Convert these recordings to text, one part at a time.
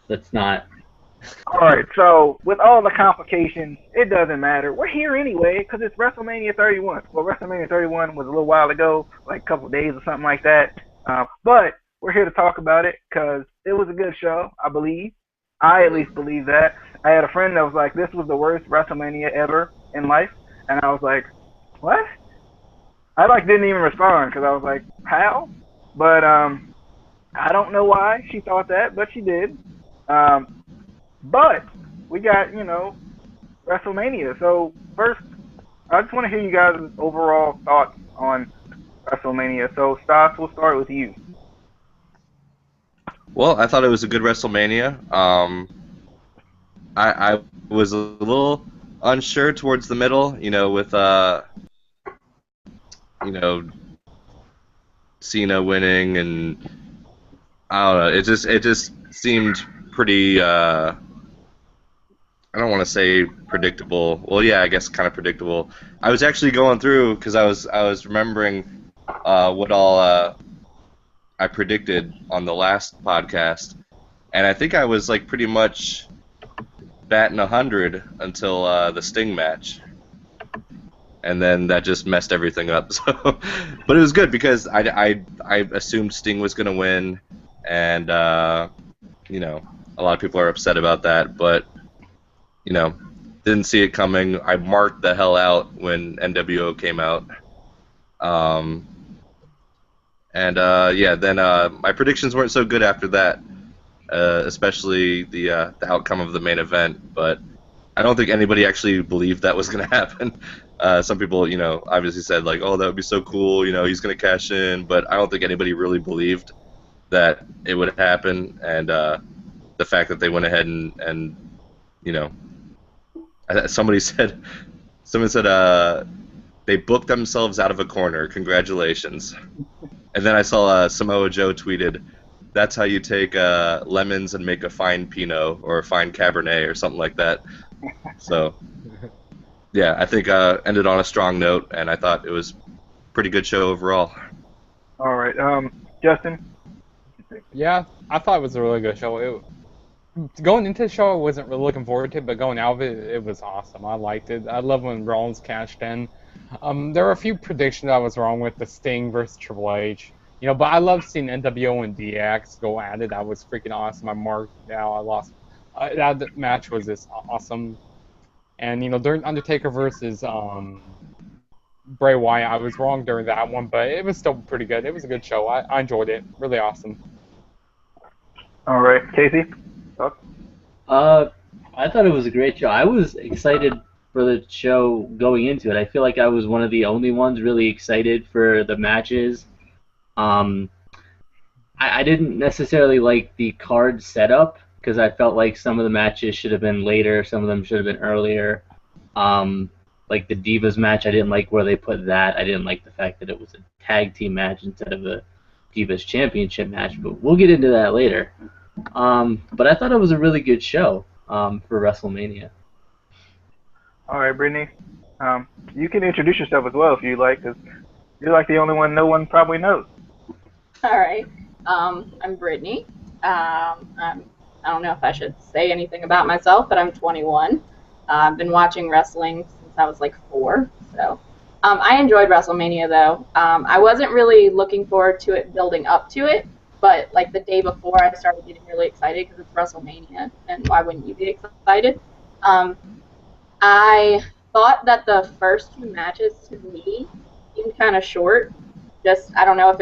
Let's not. All right, so with all the complications, it doesn't matter. We're here anyway because it's WrestleMania 31. Well, WrestleMania 31 was a little while ago, like a couple of days or something like that. But we're here to talk about it because it was a good show, I believe. I at least believe that. I had a friend that was like, "This was the worst WrestleMania ever in life," and I was like, "What?" I like didn't even respond because I was like, "How?" But I don't know why she thought that, but she did. Um, but we got, WrestleMania. So first, I just want to hear you guys' overall thoughts on WrestleMania. So Stas, we'll start with you. Well, I thought it was a good WrestleMania. I was a little unsure towards the middle, with you know, Cena winning, and I don't know. It just seemed pretty. I don't want to say predictable. Well, yeah, I guess kind of predictable. I was actually going through because I was remembering what all I predicted on the last podcast, and I think I was like pretty much batting 100 until the Sting match, and then that just messed everything up. So, but it was good because I assumed Sting was gonna win, and you know a lot of people are upset about that, but you know didn't see it coming. I marked the hell out when NWO came out, um, and yeah, then my predictions weren't so good after that, especially the outcome of the main event, but. I don't think anybody actually believed that was going to happen. Some people, obviously said like, "Oh, that would be so cool." He's going to cash in, but I don't think anybody really believed that it would happen. And the fact that they went ahead and you know, somebody said, someone said, they booked themselves out of a corner. Congratulations. And then I saw Samoa Joe tweeted, "That's how you take lemons and make a fine Pinot or a fine Cabernet or something like that." So. Yeah, I think ended on a strong note, and I thought it was a pretty good show overall. All right, Justin. Yeah, I thought it was a really good show. Going into the show, I wasn't really looking forward to it, but going out of it, it was awesome. I liked it. I love when Rollins cashed in. There were a few predictions I was wrong with, the Sting versus Triple H. But I love seeing NWO and DX go at it. That was freaking awesome. I marked now. I lost. That match was just awesome. And during Undertaker versus Bray Wyatt, I was wrong during that one, but it was still pretty good. It was a good show. I enjoyed it. Really awesome. All right, Casey. Thoughts? Uh, I thought it was a great show. I was excited for the show going into it. I feel like I was one of the only ones really excited for the matches. Um, I didn't necessarily like the card setup because I felt like some of the matches should have been later, some of them should have been earlier. Um, like the Divas match, I didn't like where they put that. I didn't like the fact that it was a tag team match instead of a Divas Championship match, but we'll get into that later. But I thought it was a really good show for WrestleMania. All right, Brittany. You can introduce yourself as well if you like, because you're like the only one no one probably knows. All right. I'm Brittany. I don't know if I should say anything about myself, but I'm 21. I've been watching wrestling since I was like 4. So I enjoyed WrestleMania, though. I wasn't really looking forward to it building up to it, but like the day before, I started getting really excited because it's WrestleMania, and why wouldn't you be excited? Um, I thought that the first 2 matches to me seemed kind of short. Just I don't know if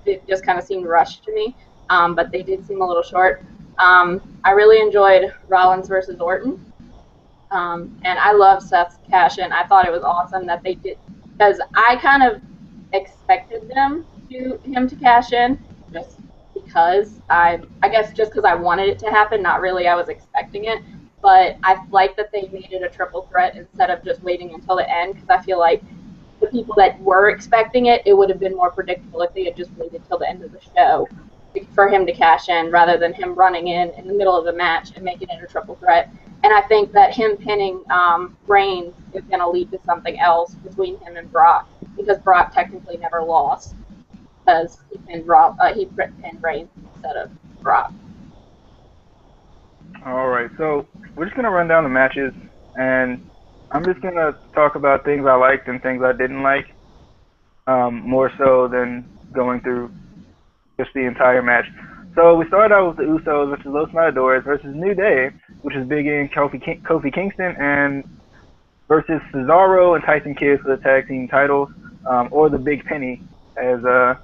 it just kind of seemed rushed to me, but they did seem a little short. I really enjoyed Rollins versus Orton, and I love Seth's cash in. I thought it was awesome that they did because I kind of expected him to cash in just because I guess just because I wanted it to happen, not really I was expecting it. But I like that they made it a triple threat instead of just waiting until the end because I feel like the people that were expecting it, it would have been more predictable if they had just waited till the end of the show for him to cash in rather than him running in the middle of the match and making it a triple threat. And I think that him pinning Reigns is going to lead to something else between him and Brock because Brock technically never lost because he pinned Reigns instead of Brock. So we're just gonna run down the matches, and I'm just gonna talk about things I liked and things I didn't like, more so than going through just the entire match. So we started out with the Usos versus Los Matadores versus New Day, which is Big E and Kofi Kingston, and versus Cesaro and Tyson Kidd for the tag team titles, or the Big Penny, as I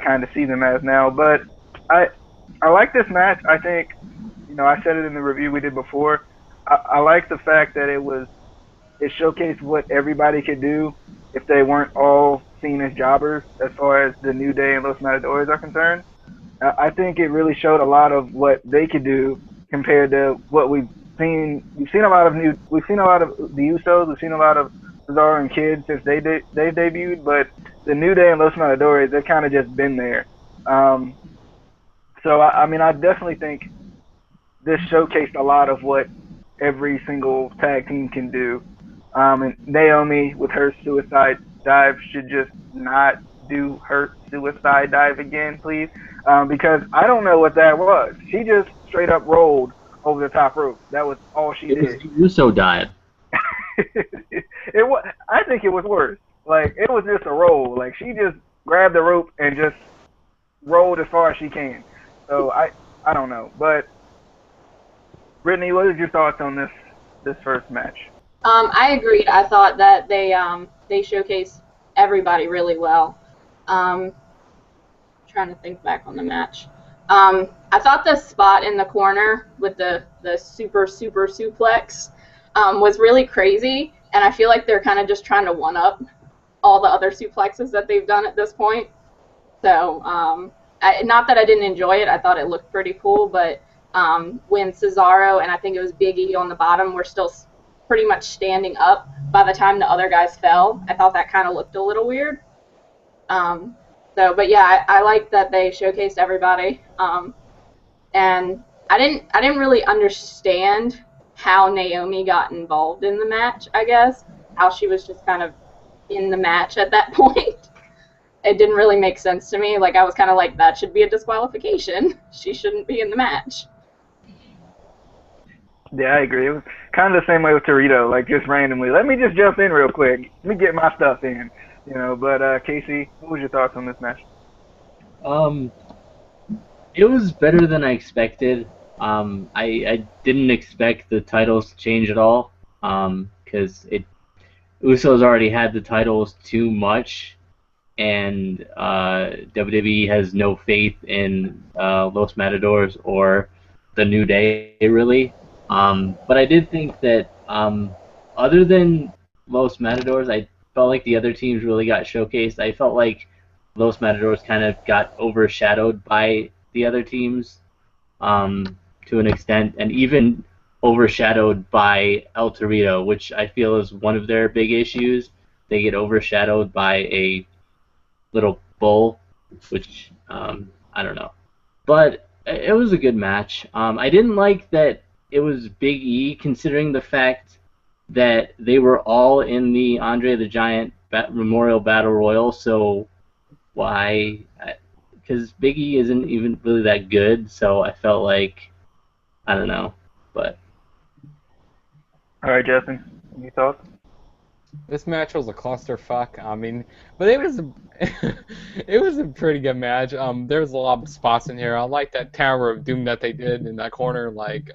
kind of see them as now. But I like this match. I think, I said it in the review we did before. I like the fact that it showcased what everybody could do if they weren't all seen as jobbers, as far as the New Day and Los Matadores are concerned. I think it really showed a lot of what they could do compared to what we've seen. We've seen a lot of the Usos. We've seen a lot of Cesaro and Kidd since they've debuted, but the New Day and Los Matadores, they've kind of just been there. So I definitely think this showcased a lot of what every single tag team can do. And Naomi, with her suicide dive, should just not do her suicide dive again, please. Because I don't know what that was. She just straight up rolled over the top rope. That was all she did. It was the Uso dive. I think it was worse. Like, it was just a roll. Like, she just grabbed the rope and just rolled as far as she can. So I don't know. But Brittany, what is your thoughts on this first match? I agreed. I thought that they showcased everybody really well. Trying to think back on the match. I thought the spot in the corner with the super suplex was really crazy, and I feel like they're kind of just trying to one up all the other suplexes that they've done at this point. So not that I didn't enjoy it. I thought it looked pretty cool, but when Cesaro and I think it was Big E on the bottom were still pretty much standing up by the time the other guys fell, I thought that kind of looked a little weird. But yeah, I like that they showcased everybody. And I didn't really understand how Naomi got involved in the match, I guess. How she was just kind of in the match at that point. It didn't really make sense to me. Like, I was kind of like, that should be a disqualification. She shouldn't be in the match. Yeah, I agree. It was kind of the same way with Torito, like just randomly. Let me just jump in real quick. Let me get my stuff in. But Casey, what was your thoughts on this match? It was better than I expected. I didn't expect the titles to change at all, because Usos already had the titles too much, and WWE has no faith in Los Matadors or the New Day, really. But I did think that other than Los Matadors, I felt like the other teams really got showcased. I felt like Los Matadors kind of got overshadowed by the other teams to an extent, and even overshadowed by El Torito, which I feel is one of their big issues. They get overshadowed by a little bull, which I don't know. But it was a good match. I didn't like that it was Big E, considering the fact that they were all in the Andre the Giant Memorial Battle Royal, so why? Because Big E isn't even really that good, so I felt like, I don't know, but... All right, Justin, any thoughts? This match was a clusterfuck. I mean, but it was it was a pretty good match. There was a lot of spots in here. I like that Tower of Doom that they did in that corner, like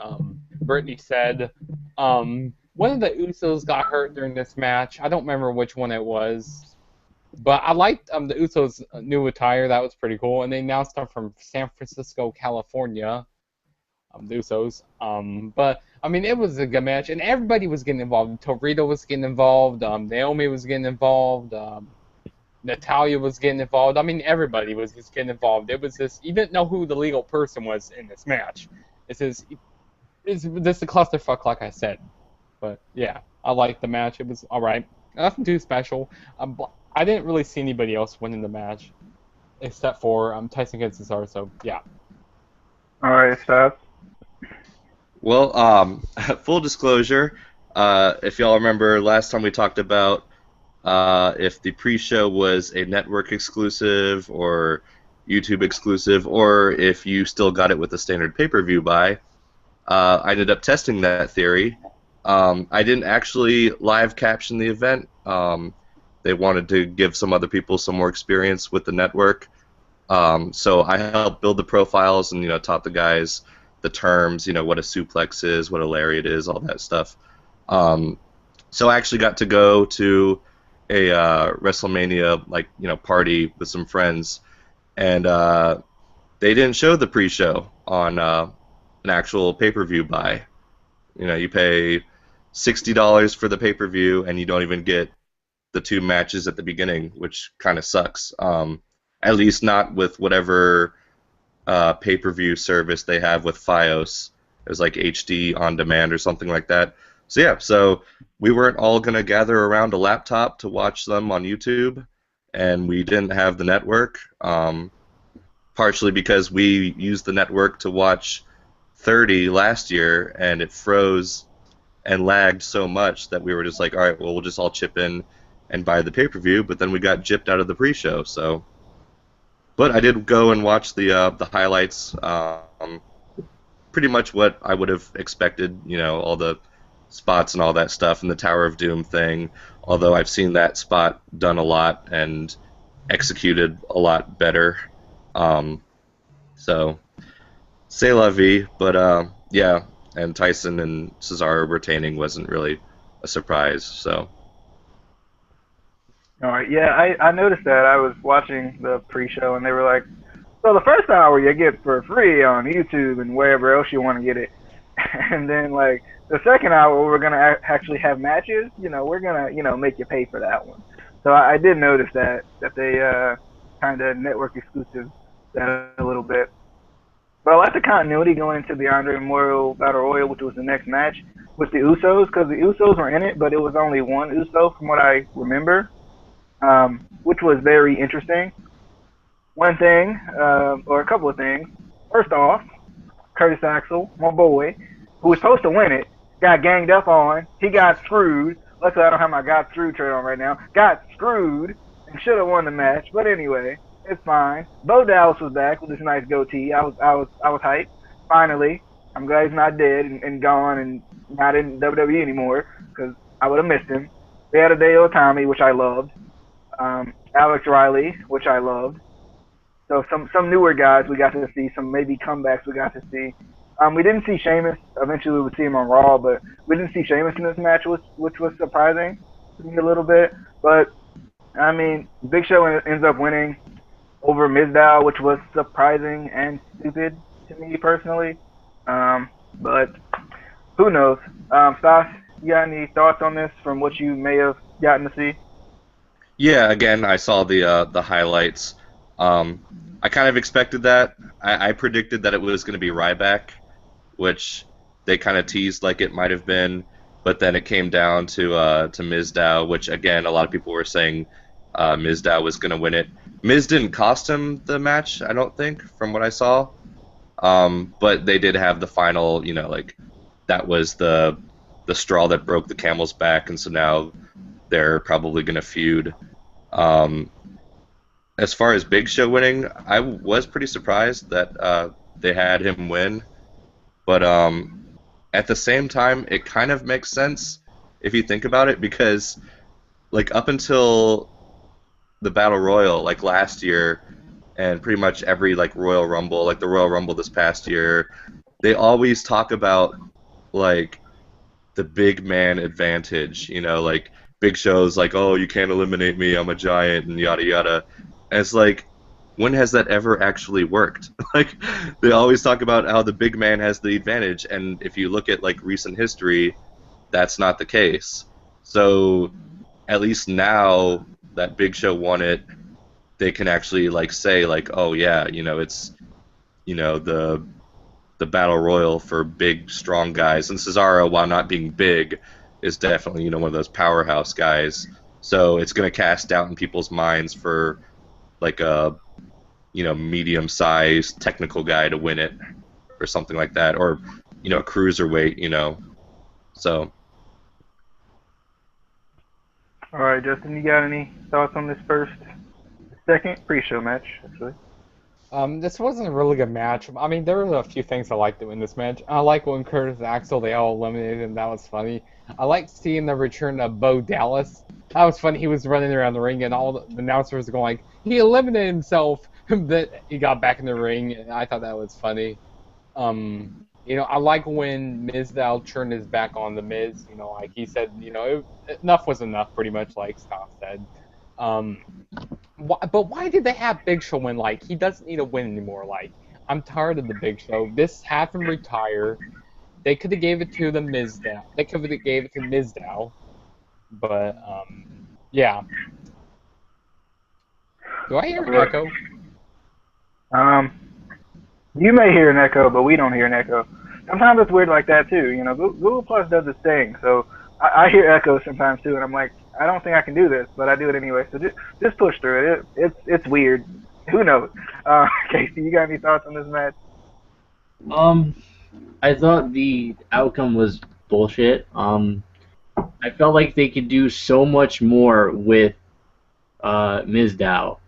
Brittany said. One of the Usos got hurt during this match. I don't remember which one it was, but I liked the Usos' new attire. That was pretty cool. And they announced them from San Francisco, California. The Usos. But I mean, it was a good match, and everybody was getting involved. Torito was getting involved. Naomi was getting involved. Natalia was getting involved. I mean, everybody was just getting involved. It was just, you didn't know who the legal person was in this match. It's just a clusterfuck, like I said. But yeah, I liked the match. It was all right. Nothing too special. I didn't really see anybody else winning the match except for Tyson Kidd Cesaro. So yeah. All right, Seth. Well, full disclosure, if y'all remember last time we talked about if the pre-show was a network exclusive or YouTube exclusive, or if you still got it with a standard pay-per-view buy, I ended up testing that theory. I didn't actually live caption the event. They wanted to give some other people some more experience with the network. So I helped build the profiles and taught the guys the terms, what a suplex is, what a lariat is, all that stuff. So I actually got to go to a WrestleMania party with some friends, and they didn't show the pre-show on an actual pay-per-view buy. You pay $60 for the pay-per-view, and you don't even get the 2 matches at the beginning, which kind of sucks. At least not with whatever pay-per-view service they have with Fios. It was like HD on demand or something like that. So yeah, so we weren't all gonna gather around a laptop to watch them on YouTube, and we didn't have the network. Partially because we used the network to watch 30 last year, and it froze and lagged so much that we were just like, all right, well, we'll just all chip in and buy the pay-per-view. But then we got gypped out of the pre-show. So, but I did go and watch the highlights. Pretty much what I would have expected. All the spots and all that stuff, and the Tower of Doom thing. Although I've seen that spot done a lot and executed a lot better. So, c'est la vie, but yeah, and Tyson and Cesaro retaining wasn't really a surprise, so. All right, yeah, I noticed that. I was watching the pre-show, and they were like, so the first hour you get for free on YouTube and wherever else you want to get it. And then, like, the second hour we're going to actually have matches, we're going to, make you pay for that one. So I did notice that they kind of network exclusive that a little bit. But I like the continuity going into the Andre Memorial Battle Royal, which was the next match, with the Usos, because the Usos were in it, but it was only one Uso from what I remember, which was very interesting. One thing, or a couple of things. First off, Curtis Axel, my boy, who was supposed to win it, got ganged up on. He got screwed. Luckily, I don't have my got screwed shirt on right now. Got screwed and should have won the match. But anyway, it's fine. Bo Dallas was back with his nice goatee. I was hyped. Finally, I'm glad he's not dead and gone and not in WWE anymore, because I would have missed him. They had a Dale Tommy, which I loved. Alex Riley, which I loved. So some newer guys we got to see, some maybe comebacks we got to see. We didn't see Sheamus. Eventually we would see him on Raw, but we didn't see Sheamus in this match, which was surprising to me a little bit. But, I mean, Big Show ends up winning over Mizdow, which was surprising and stupid to me personally. But who knows? Stas, you got any thoughts on this from what you may have gotten to see? Yeah, again, I saw the highlights. I kind of expected that. I predicted that it was going to be Ryback, which they kind of teased like it might have been, but then it came down to Mizdow, which again a lot of people were saying Mizdow was going to win it. Miz didn't cost him the match, I don't think, from what I saw. But they did have the final, that was the straw that broke the camel's back, and so now they're probably going to feud. As far as Big Show winning, I was pretty surprised that they had him win. But at the same time, it kind of makes sense if you think about it, because up until the Battle Royal, last year, and pretty much every Royal Rumble, the Royal Rumble this past year, they always talk about the big man advantage. Big Show's oh, you can't eliminate me, I'm a giant, and yada yada. And it's when has that ever actually worked? They always talk about how the big man has the advantage, and if you look at recent history, that's not the case. So at least now that Big Show won it, they can actually say oh yeah, it's the battle royal for big strong guys, and Cesaro, while not being big, is definitely one of those powerhouse guys. So it's going to cast doubt in people's minds for a medium-sized technical guy to win it, or something like that, or a cruiserweight, so. All right, Justin, you got any thoughts on this second pre-show match, actually? This wasn't a really good match. I mean, there were a few things I liked in this match. I like when Curtis and Axel, they all eliminated him. That was funny. I liked seeing the return of Bo Dallas. That was funny. He was running around the ring, and all the announcers were going like, he eliminated himself. Then he got back in the ring, and I thought that was funny. I like when Mizdow turned his back on the Miz. Like he said, enough was enough, pretty much, like Scott said. Um, but why did they have Big Show win? Like, he doesn't need to win anymore. Like, I'm tired of the Big Show. This have him retire. They could have gave it to the Mizdow. They could have gave it to Mizdow. But, yeah. Do I hear an echo? You may hear an echo, but we don't hear an echo. Sometimes it's weird like that too. Google Plus does its thing, so I hear echoes sometimes too, and I'm like, I don't think I can do this, but I do it anyway. So just push through it. It's weird. Who knows? Casey, you got any thoughts on this match? I thought the outcome was bullshit. I felt like they could do so much more with Mizdow.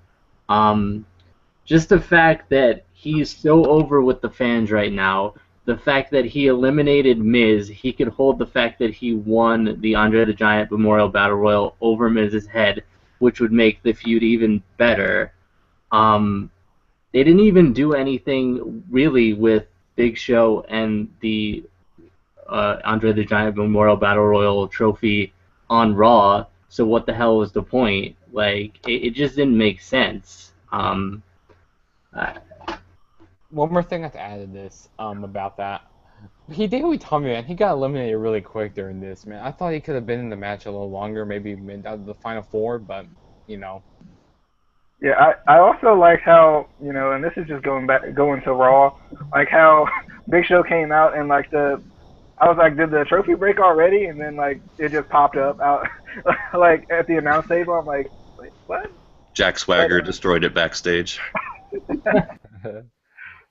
Just the fact that he's so over with the fans right now, the fact that he eliminated Miz, he could hold the fact that he won the Andre the Giant Memorial Battle Royal over Miz's head, which would make the feud even better. They didn't even do anything really with Big Show and the Andre the Giant Memorial Battle Royal trophy on Raw, so what the hell was the point? Like, it just didn't make sense. One more thing I have to add to this about that. Hideo Itami, man, he got eliminated really quick during this, man. I thought he could have been in the match a little longer, maybe made out of the final four, but, Yeah, I also like how, and this is just going to Raw, like how Big Show came out and like I was like, did the trophy break already? And then like it just popped up out like at the announce table. I'm like, wait, what? Jack Swagger destroyed it backstage.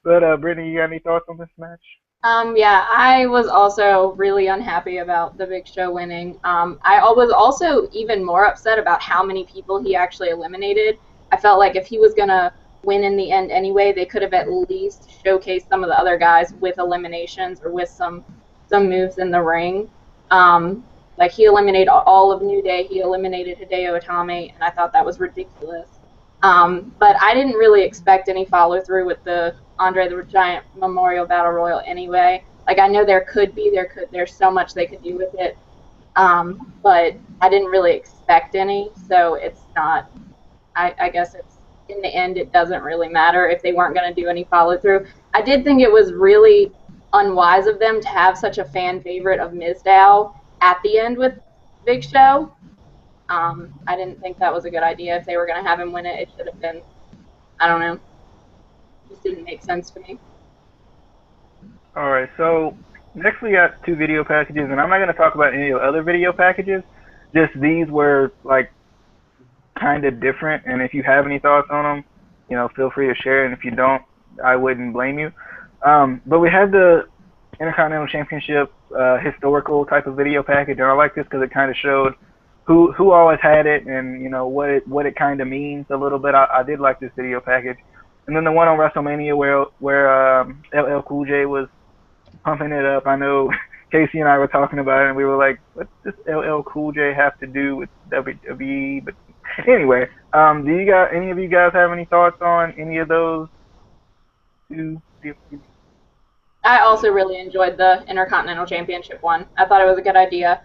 But Brittany, you got any thoughts on this match? Yeah, I was also really unhappy about the Big Show winning. I was also even more upset about how many people he actually eliminated. I felt like if he was gonna win in the end anyway, they could have at least showcased some of the other guys with eliminations or with some moves in the ring. Like he eliminated all of New Day, he eliminated Hideo Itami, and I thought that was ridiculous. But I didn't really expect any follow through with the Andre the Giant Memorial Battle Royal anyway. Like I know there's so much they could do with it, but I didn't really expect any. So it's not. I guess it's in the end it doesn't really matter if they weren't going to do any follow through. I did think it was really unwise of them to have such a fan favorite of Mizdow at the end with Big Show. I didn't think that was a good idea. If they were going to have him win it, it should have been, I don't know. It just didn't make sense to me. All right, so next we got 2 video packages, and I'm not going to talk about any of the other video packages. Just these were like kind of different, and if you have any thoughts on them, feel free to share, and if you don't, I wouldn't blame you. But we had the Intercontinental Championship historical type of video package, and I like this because it kind of showed who always had it, and what it kind of means a little bit. I did like this video package, and then the one on WrestleMania where LL Cool J was pumping it up. I know Casey and I were talking about it, and we were like, what does LL Cool J have to do with WWE? But anyway, do any of you guys have any thoughts on any of those 2? I also really enjoyed the Intercontinental Championship one. I thought it was a good idea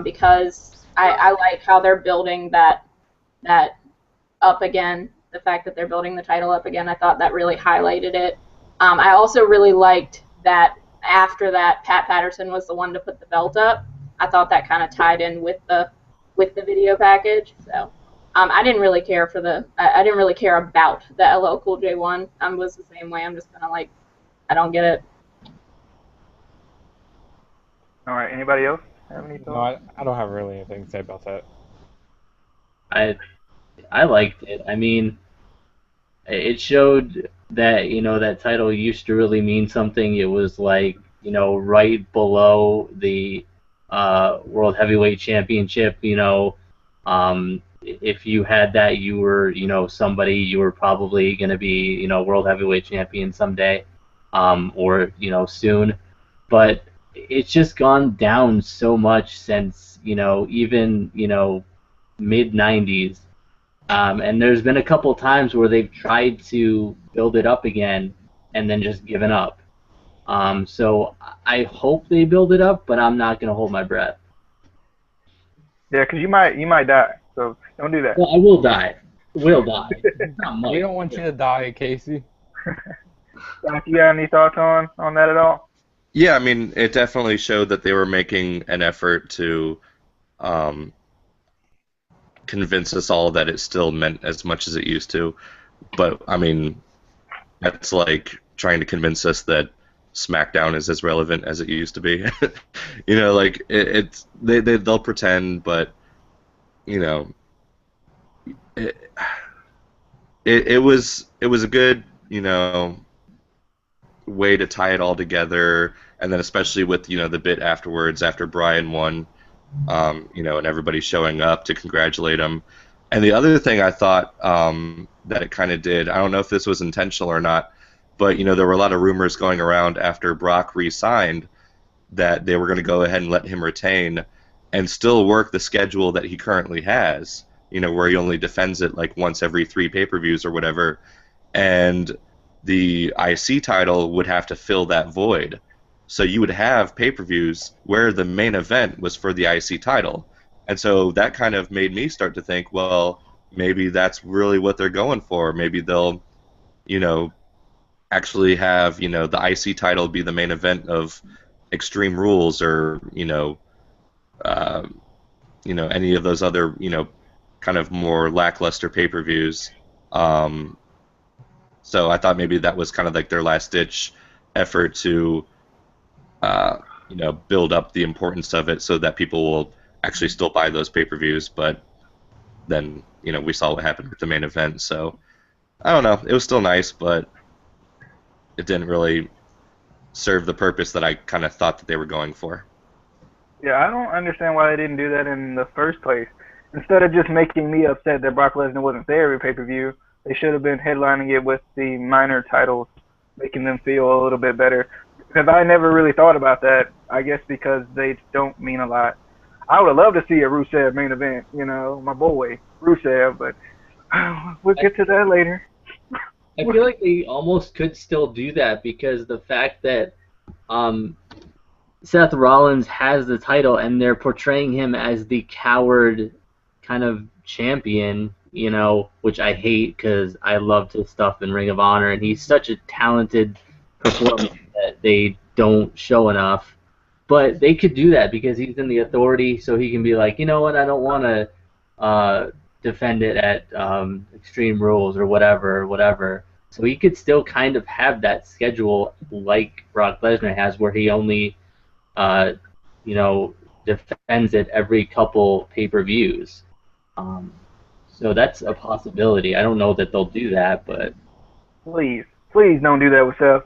because I like how they're building that up again. The fact that they're building the title up again, I thought that really highlighted it. I also really liked that after that, Pat Patterson was the one to put the belt up. I thought that kind of tied in with the video package. So I didn't really care I didn't really care about the LL Cool J one. I was the same way. I'm just kind of like, I don't get it. All right, anybody else have any thoughts? No, I don't have really anything to say about that. I liked it. I mean, it showed that that title used to really mean something. It was like right below the World Heavyweight Championship. if you had that, you were, somebody, you were probably going to be, world heavyweight champion someday, or, soon. But it's just gone down so much since, even, mid 90s. And there's been a couple times where they've tried to build it up again and then just given up. So I hope they build it up, but I'm not going to hold my breath. Yeah, because you might die. So don't do that. Well, I will die. Will die. Not We might. don't want you to die, Casey. Zach, you got any thoughts on that at all? Yeah, I mean, it definitely showed that they were making an effort to convince us all that it still meant as much as it used to. But, I mean, that's like trying to convince us that SmackDown is as relevant as it used to be. Like, they'll pretend, but, it was a good, way to tie it all together, and then especially with the bit afterwards after Bryan won, and everybody showing up to congratulate him. And the other thing I thought that it kind of did, I don't know if this was intentional or not, but there were a lot of rumors going around after Brock re-signed that they were going to go ahead and let him retain and still work the schedule that he currently has, where he only defends it like once every 3 pay-per-views or whatever, and the IC title would have to fill that void. So you would have pay-per-views where the main event was for the IC title. And so that kind of made me start to think, well, maybe that's really what they're going for. Maybe they'll, actually have, the IC title be the main event of Extreme Rules or, any of those other, kind of more lackluster pay-per-views. So I thought maybe that was kind of like their last-ditch effort to, build up the importance of it so that people will actually still buy those pay-per-views. But then, we saw what happened with the main event. So I don't know. It was still nice, but it didn't really serve the purpose that I kind of thought that they were going for. Yeah, I don't understand why they didn't do that in the first place. Instead of just making me upset that Brock Lesnar wasn't there every pay-per-view, they should have been headlining it with the minor titles, making them feel a little bit better. Because I never really thought about that, I guess because they don't mean a lot. I would have loved to see a Rusev main event, my boy, Rusev, but we'll get to that later. I feel like they almost could still do that because the fact that Seth Rollins has the title and they're portraying him as the coward kind of champion, which I hate because I loved his stuff in Ring of Honor, and he's such a talented performer that they don't show enough. But they could do that because he's in the Authority, so he can be like, you know what, I don't want to defend it at Extreme Rules or whatever. So he could still kind of have that schedule like Brock Lesnar has, where he only, defends it every couple pay-per-views. So that's a possibility. I don't know that they'll do that, but Please don't do that with Seth.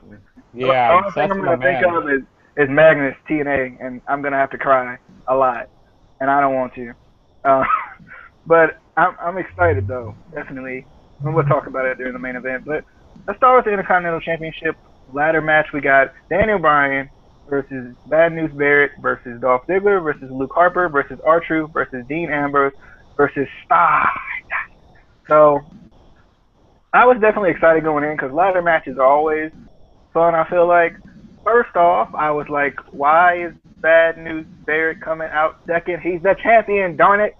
Yeah, The only thing that's I'm my going to think man. of is Magnus TNA, and I'm going to have to cry a lot, and I don't want to. But I'm excited, though, definitely. And we'll talk about it during the main event. But let's start with the Intercontinental Championship ladder match. We got Daniel Bryan versus Bad News Barrett versus Dolph Ziggler versus Luke Harper versus R-Truth versus Dean Ambrose versus Stardust. So I was definitely excited going in because ladder matches are always fun, I feel like. First off, I was like, why is Bad News Barrett coming out second? He's the champion, darn it.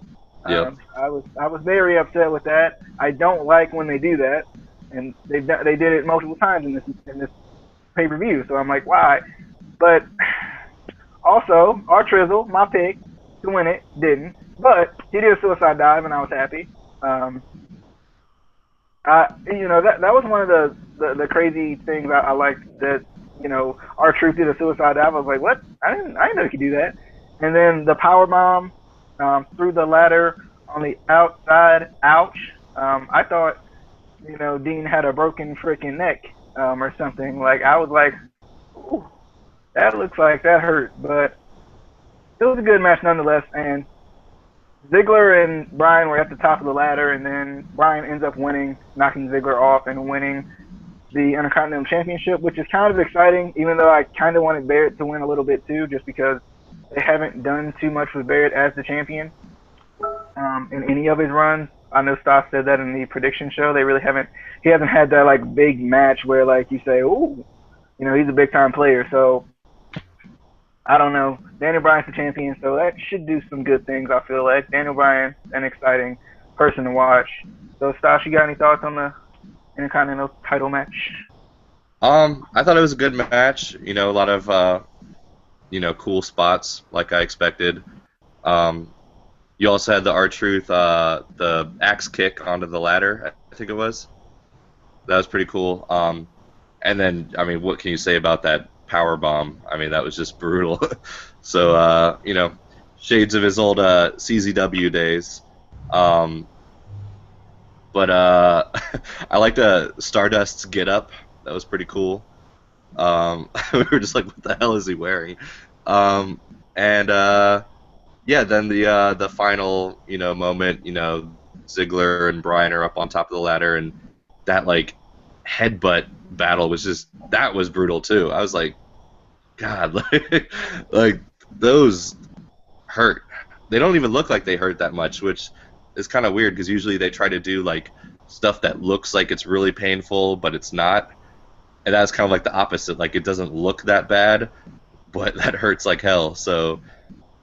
Yep. I was very upset with that. I don't like when they do that, and they did it multiple times in this pay-per-view. So I'm like, why? But also, R-Trizzle, my pick to win it, didn't. But he did a suicide dive, and I was happy. That was one of the crazy things I liked, that R-Truth did a suicide dive. I was like, what? I didn't know he could do that. And then the power bomb through the ladder on the outside. Ouch. I thought Dean had a broken freaking neck or something. Like, I was like, ooh, that looks like that hurt. But it was a good match nonetheless. And Ziggler and Bryan were at the top of the ladder, and then Bryan ends up winning, knocking Ziggler off and winning the Intercontinental Championship, which is kind of exciting, even though I kind of wanted Barrett to win a little bit too, just because they haven't done too much with Barrett as the champion in any of his runs. I know Stoss said that in the prediction show. They really haven't. He hasn't had that like big match where like you say, "Ooh, you know, he's a big time player." So I don't know. Daniel Bryan's the champion, so that should do some good things. I feel like Daniel Bryan, an exciting person to watch. So Stoss, you got any thoughts on the Intercontinental title match? I thought it was a good match. You know, a lot of cool spots like I expected. You also had the R-Truth, the axe kick onto the ladder, I think it was. That was pretty cool. And then, I mean, what can you say about that power bomb? I mean, that was just brutal. So, shades of his old CZW days. But I liked Stardust's get up. That was pretty cool. We were just like, what the hell is he wearing? Yeah, then the final moment, Ziggler and Bryan are up on top of the ladder, and that like headbutt battle that was brutal too. I was like, God, like those hurt. They don't even look like they hurt that much, which is kind of weird because usually they try to do like stuff that looks like it's really painful, but it's not. And that's kind of like the opposite. Like it doesn't look that bad, but that hurts like hell. So,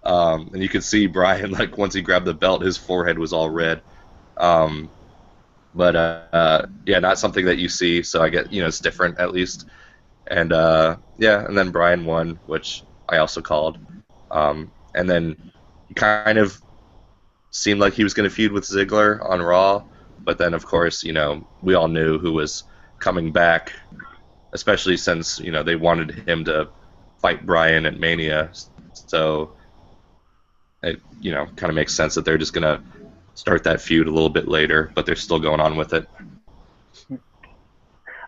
and you could see Bryan like once he grabbed the belt, his forehead was all red. Yeah, not something that you see. So I get it's different at least. And yeah, and then Bryan won, which I also called. And then he kind of seemed like he was going to feud with Ziggler on Raw, but then of course we all knew who was coming back, especially since they wanted him to fight Bryan at Mania. So it kind of makes sense that they're just going to start that feud a little bit later, but they're still going on with it.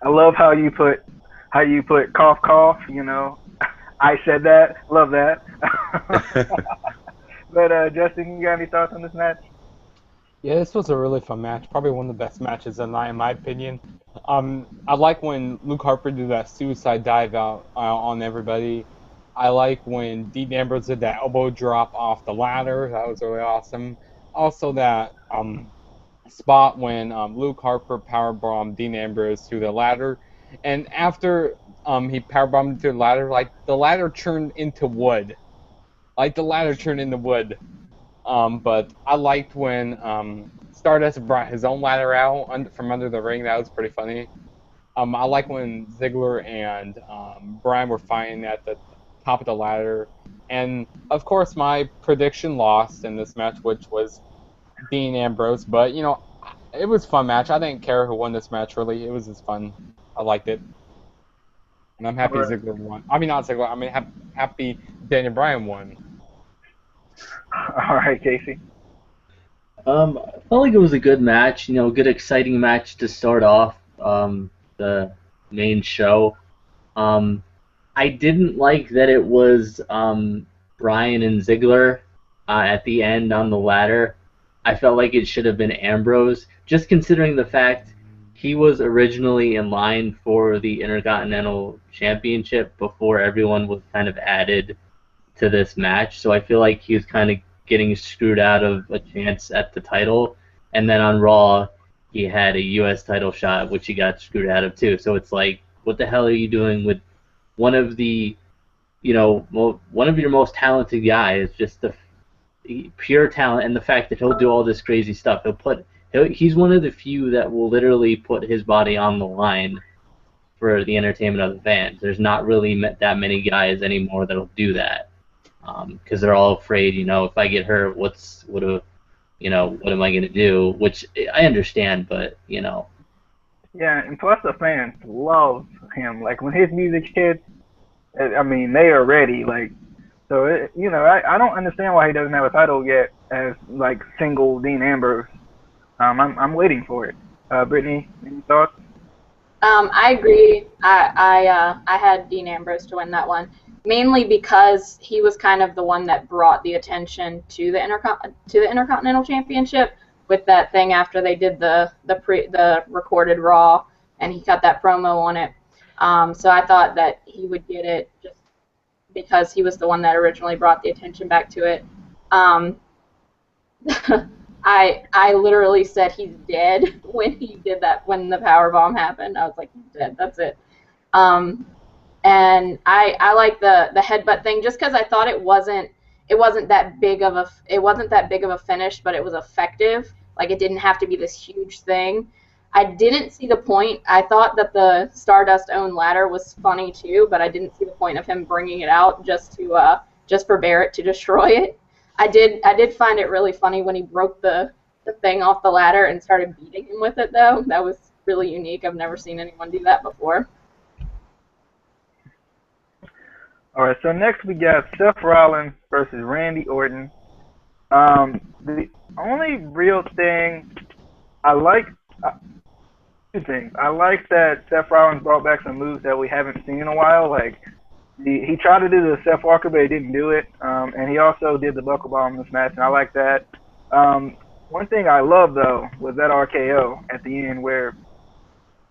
I love how you put cough cough. I said that. Love that. But Justin, you got any thoughts on this match? Yeah, this was a really fun match. Probably one of the best matches of the night, in my opinion. I like when Luke Harper did that suicide dive out on everybody. I like when Dean Ambrose did that elbow drop off the ladder. That was really awesome. Also, that spot when Luke Harper powerbombed Dean Ambrose through the ladder, and after he powerbombed through the ladder, like the ladder turned into wood. But I liked when Stardust brought his own ladder out from under the ring. That was pretty funny. I like when Ziggler and Bryan were fighting at the top of the ladder. And, of course, my prediction lost in this match, which was Dean Ambrose. But, it was a fun match. I didn't care who won this match, really. It was just fun. I liked it. And I'm happy Ziggler won. I mean, not Ziggler. I mean, happy Daniel Bryan won. All right, Casey. I felt like it was a good match, good exciting match to start off the main show. I didn't like that it was Bryan and Ziggler at the end on the ladder. I felt like it should have been Ambrose, just considering the fact he was originally in line for the Intercontinental Championship before everyone was kind of added to this match. So I feel like he was kind of getting screwed out of a chance at the title. And then on Raw, he had a U.S. title shot, which he got screwed out of too. So it's like, what the hell are you doing with one of the, one of your most talented guys, just the pure talent, and the fact that he'll do all this crazy stuff. He's one of the few that will literally put his body on the line for the entertainment of the fans. There's not really that many guys anymore that'll do that, because they're all afraid. If I get hurt, what am I gonna do? Which I understand, but Yeah, and plus the fans love him. Like when his music hits, I mean they are ready. Like so, I don't understand why he doesn't have a title yet as like single Dean Ambrose. I'm waiting for it. Brittany, any thoughts? I agree. I had Dean Ambrose to win that one. mainly because he was kind of the one that brought the attention to the Intercontinental Championship with that thing after they did the recorded Raw, and he cut that promo on it. So I thought that he would get it just because he was the one that originally brought the attention back to it. I literally said he's dead when he did that, when the power bomb happened. I was like, he's dead. That's it. And I like the headbutt thing just because I thought it wasn't that big of a finish, but it was effective. Like, it didn't have to be this huge thing. I didn't see the point. I thought that the Stardust owned ladder was funny too, but I didn't see the point of him bringing it out just for Barrett to destroy it. I did find it really funny when he broke the thing off the ladder and started beating him with it, though. That was really unique. I've never seen anyone do that before. All right, so next we got Seth Rollins versus Randy Orton. The only real thing I like, two things. I like that Seth Rollins brought back some moves that we haven't seen in a while. Like, he tried to do the Seth Walker, but he didn't do it. And he also did the buckle bomb in this match, and I like that. One thing I love, though, was that RKO at the end where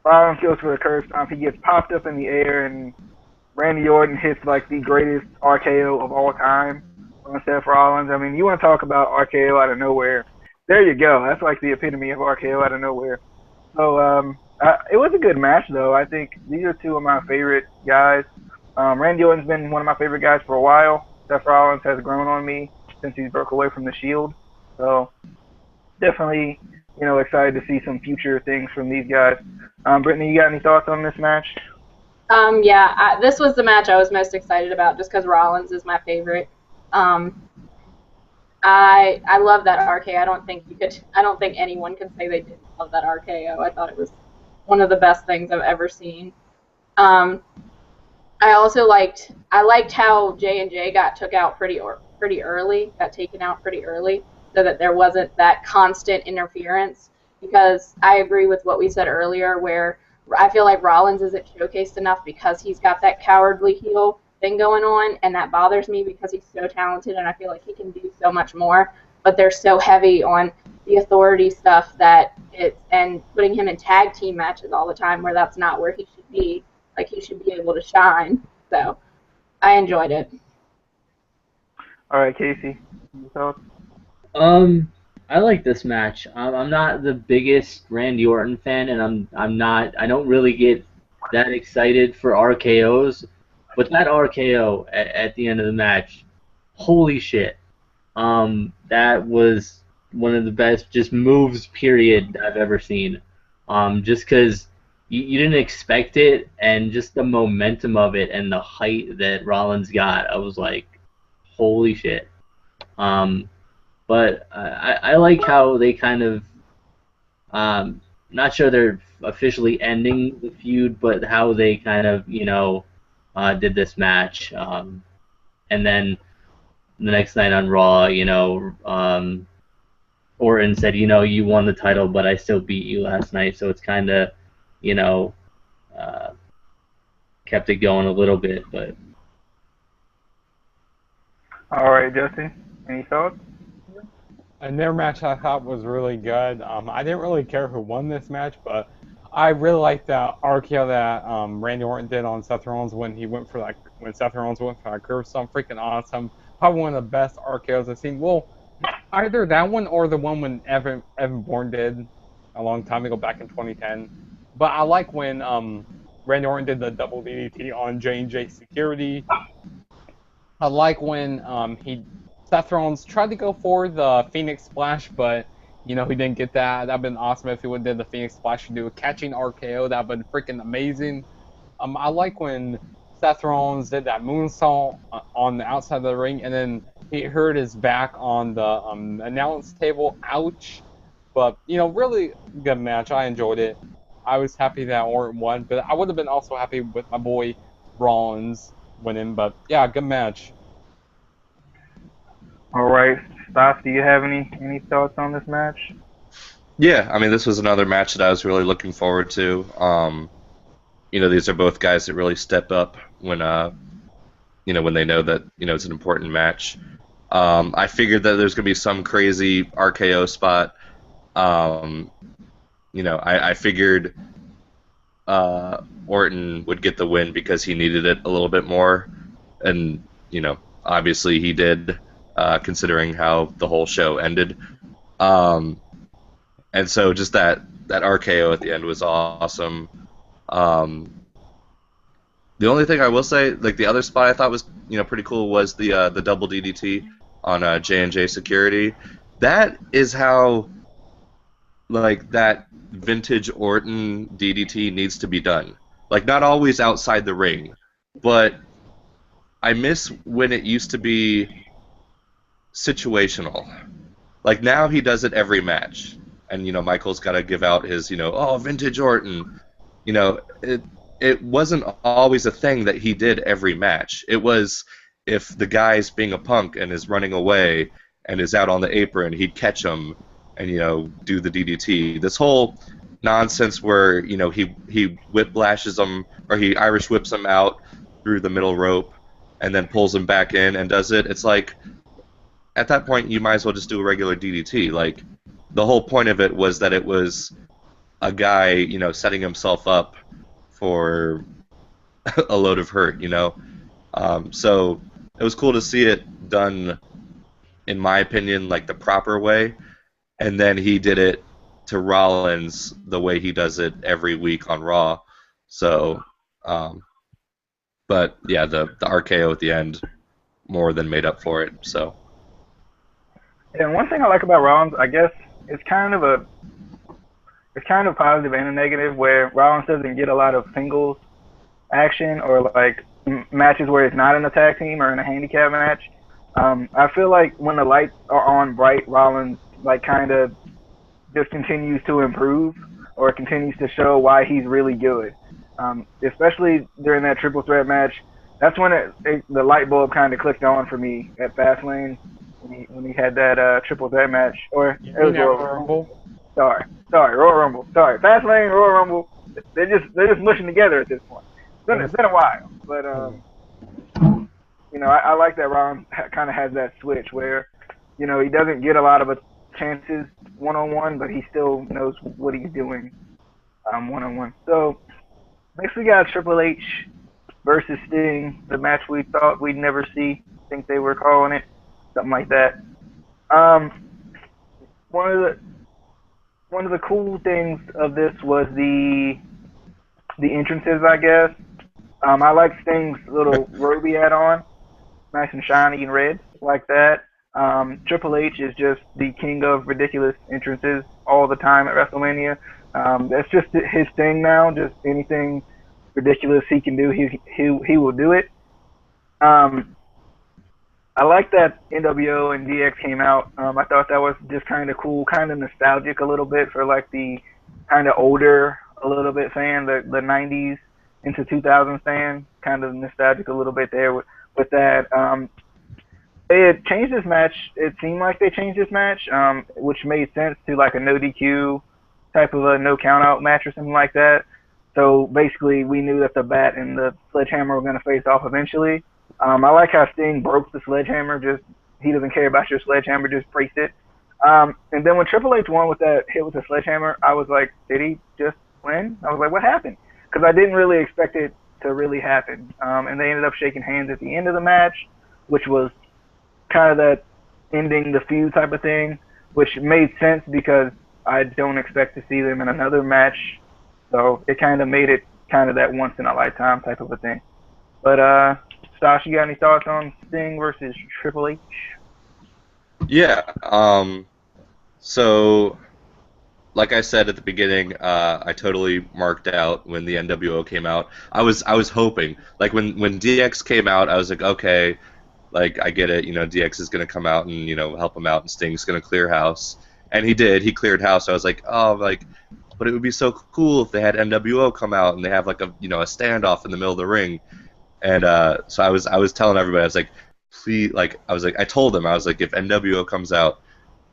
Rollins goes for the curve stomp. He gets popped up in the air, and Randy Orton hits like the greatest RKO of all time on Seth Rollins. I mean, you want to talk about RKO out of nowhere. There you go. That's like the epitome of RKO out of nowhere. So it was a good match, though. I think these are two of my favorite guys. Randy Orton's been one of my favorite guys for a while. Seth Rollins has grown on me since he broke away from the Shield. So definitely, excited to see some future things from these guys. Brittany, you got any thoughts on this match? This was the match I was most excited about just because Rollins is my favorite. I love that RKO. I don't think anyone can say they didn't love that RKO. I thought it was one of the best things I've ever seen. I also liked how J&J got taken out pretty early, so that there wasn't that constant interference, because I agree with what we said earlier, where I feel like Rollins isn't showcased enough because he's got that cowardly heel thing going on, and that bothers me because he's so talented and I feel like he can do so much more, but they're so heavy on the authority stuff and putting him in tag team matches all the time where that's not where he should be. Like, he should be able to shine. So I enjoyed it. All right, Casey, your thoughts? I like this match. I'm not the biggest Randy Orton fan, and I don't really get that excited for RKOs, but that RKO at the end of the match, holy shit. That was one of the best just moves, period, I've ever seen. Just because you didn't expect it, and just the momentum of it and the height that Rollins got, I was like, holy shit. But I like how they kind of, not sure they're officially ending the feud, but how they kind of, did this match. And then the next night on Raw, Orton said, you won the title, but I still beat you last night. So it's kind of, kept it going a little bit. But all right, Justin, any thoughts? And their match I thought was really good. I didn't really care who won this match, but I really liked the RKO that Randy Orton did on Seth Rollins when Seth Rollins went for that curve stomp. Freaking awesome. Probably one of the best RKOs I've seen. Well, either that one or the one when Evan Bourne did a long time ago, back in 2010. But I like when Randy Orton did the double DDT on J&J Security. I like when Seth Rollins tried to go for the Phoenix Splash, but he didn't get that. That'd been awesome if he would have did the Phoenix Splash and do a catching RKO. That'd been freaking amazing. I like when Seth Rollins did that moonsault on the outside of the ring, and then he hurt his back on the announce table. Ouch! But really good match. I enjoyed it. I was happy that Orton won, but I would have been also happy with my boy Rollins winning. But yeah, good match. All right, Stas, do you have any thoughts on this match? Yeah, I mean, this was another match that I was really looking forward to. These are both guys that really step up when, when they know that it's an important match. I figured that there's gonna be some crazy RKO spot. I figured Orton would get the win because he needed it a little bit more, and obviously he did, considering how the whole show ended. And so just that RKO at the end was awesome. The only thing I will say, like the other spot I thought was pretty cool was the double DDT on J&J Security. That is how like that vintage Orton DDT needs to be done. Like not always outside the ring, but I miss when it used to be situational. Like now he does it every match, and Michael's got to give out his vintage Orton. It wasn't always a thing that he did every match. It was if the guy's being a punk and is running away and is out on the apron, he'd catch him and do the DDT. This whole nonsense where he whiplashes him or he Irish whips him out through the middle rope and then pulls him back in and does it. It's like at that point you might as well just do a regular DDT. Like the whole point of it was that it was a guy setting himself up for a load of hurt. So it was cool to see it done, in my opinion, like the proper way. And then he did it to Rollins the way he does it every week on Raw. So, but yeah, the RKO at the end more than made up for it. So. And one thing I like about Rollins, I guess, it's kind of positive and a negative, where Rollins doesn't get a lot of singles action or like matches where it's not in a tag team or in a handicap match. I feel like when the lights are on bright, Rollins like kind of just continues to improve or continues to show why he's really good. Especially during that triple threat match, that's when the light bulb kind of clicked on for me at Fastlane when he had that triple threat match. Or it was Royal Rumble. Sorry, Royal Rumble. Sorry, Fastlane, Royal Rumble. They're just mushing together at this point. It's been a while, but I like that Rollins kind of has that switch where he doesn't get a lot of chances one-on-one, but he still knows what he's doing one-on-one. So next we got Triple H versus Sting, the match we thought we'd never see. I think they were calling it something like that. One of the cool things of this was the entrances, I guess. I like Sting's little robe he had on, nice and shiny and red, like that. Triple H is just the king of ridiculous entrances all the time at WrestleMania. That's just his thing now. Just anything ridiculous he can do, he will do it. I like that NWO and DX came out. I thought that was just kind of cool, kind of nostalgic a little bit for like the kind of older, a little bit fan, the 90s into 2000s fan, kind of nostalgic a little bit there with that. They had changed this match. It seemed like they changed this match, which made sense to like a no DQ type of a no count out match or something like that. So basically, we knew that the Bat and the Sledgehammer were going to face off eventually. I like how Sting broke the Sledgehammer. Just he doesn't care about your Sledgehammer, just breaks it. And then when Triple H won with that hit with the Sledgehammer, I was like, did he just win? I was like, what happened? Because I didn't really expect it to really happen. And they ended up shaking hands at the end of the match, which was kind of that ending the feud type of thing, which made sense because I don't expect to see them in another match. So it kind of made it kind of that once in a lifetime type of a thing. But Stosh, you got any thoughts on Sting versus Triple H? Yeah. So, like I said at the beginning, I totally marked out when the NWO came out. I was hoping, like when DX came out, I was like, okay, like I get it. DX is gonna come out and help him out, and Sting's gonna clear house, and he did. He cleared house. I was like, oh, like, but it would be so cool if they had NWO come out and they have like a standoff in the middle of the ring. And so I was telling everybody, I was like, please, like, I told them, I was like, if NWO comes out,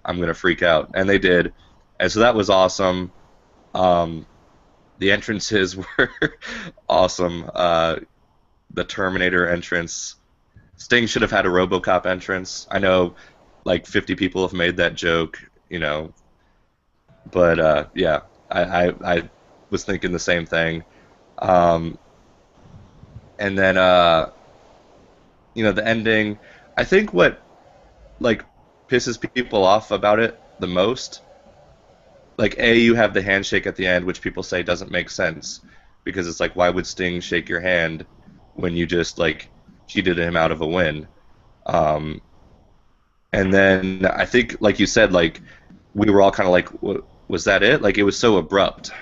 I'm gonna freak out, and they did, and so that was awesome. The entrances were awesome. The Terminator entrance Sting should have had a RoboCop entrance. I know, like 50 people have made that joke, but yeah, I was thinking the same thing. Um, and then the ending. I think what like pisses people off about it the most, like you have the handshake at the end, which people say doesn't make sense because it's like, why would Sting shake your hand when you just like cheated him out of a win? Um, and then I think, like you said, like we were all kind of like, was that it? Like it was so abrupt.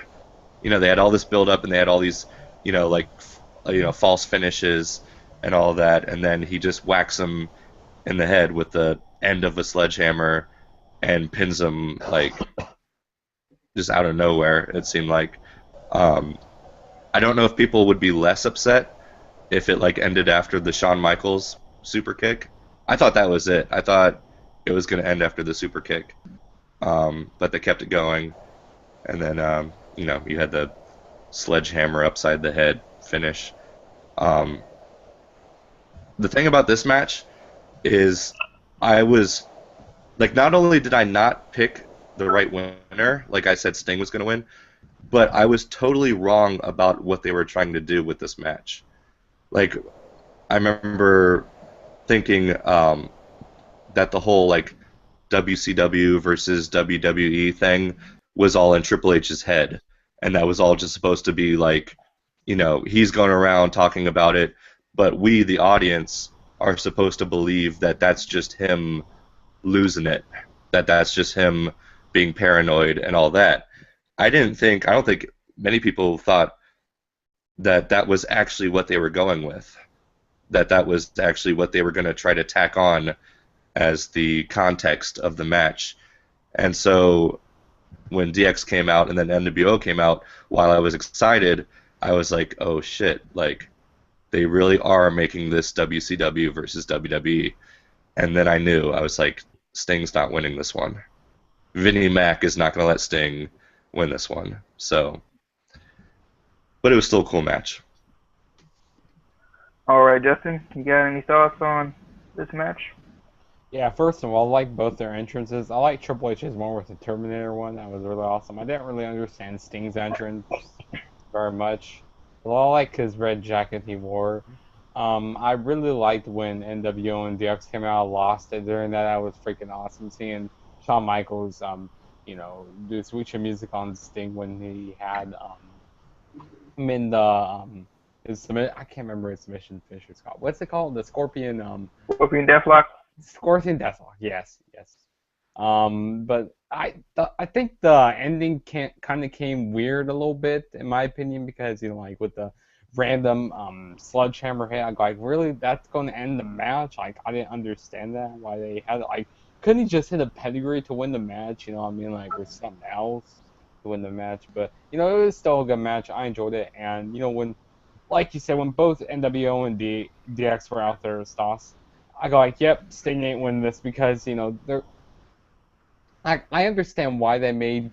They had all this build up and they had all these, like false finishes and all that, and then he just whacks him in the head with the end of a sledgehammer and pins him like just out of nowhere. It seemed like. I don't know if people would be less upset if it like ended after the Shawn Michaels super kick. I thought that was it. I thought it was going to end after the super kick, but they kept it going, and then you had the sledgehammer upside the head finish. The thing about this match is I was like, not only did I not pick the right winner, like I said Sting was going to win, but I was totally wrong about what they were trying to do with this match. Like, I remember thinking that the whole like WCW versus WWE thing was all in Triple H's head, and that was all just supposed to be like, he's going around talking about it, but we, the audience, are supposed to believe that that's just him losing it, that that's just him being paranoid and all that. I don't think many people thought that that was actually what they were going with, that was actually what they were going to try to tack on as the context of the match. And so when DX came out and then NWO came out, while I was excited, I was like, oh shit, like they really are making this WCW versus WWE. And then I knew, I was like, Sting's not winning this one. Vinnie Mac is not going to let Sting win this one. So, but it was still a cool match. All right, Justin, you got any thoughts on this match? Yeah, first of all, I like both their entrances. I like Triple H's one with the Terminator one. That was really awesome. I didn't really understand Sting's entrance very much. Well, I like his red jacket he wore. I really liked when NWO and DX came out. I lost it during that. That was freaking awesome. Seeing Shawn Michaels, do switch music on Sting when he had him in the I can't remember his submission finisher's called. What's it called? The Scorpion. Scorpion Deathlock. Scorpion Deathlock. Yes. But I think the ending kind of came weird a little bit in my opinion because like with the random sledgehammer hit, I'm like, really, that's going to end the match? Like, I didn't understand that, why they had it. Like, couldn't he just hit a pedigree to win the match? Like with something else to win the match. But it was still a good match. I enjoyed it, and when, like you said, when both NWO and DX were out there, Stas, I go like, yep, Sting ain't winning this because they're. I understand why they made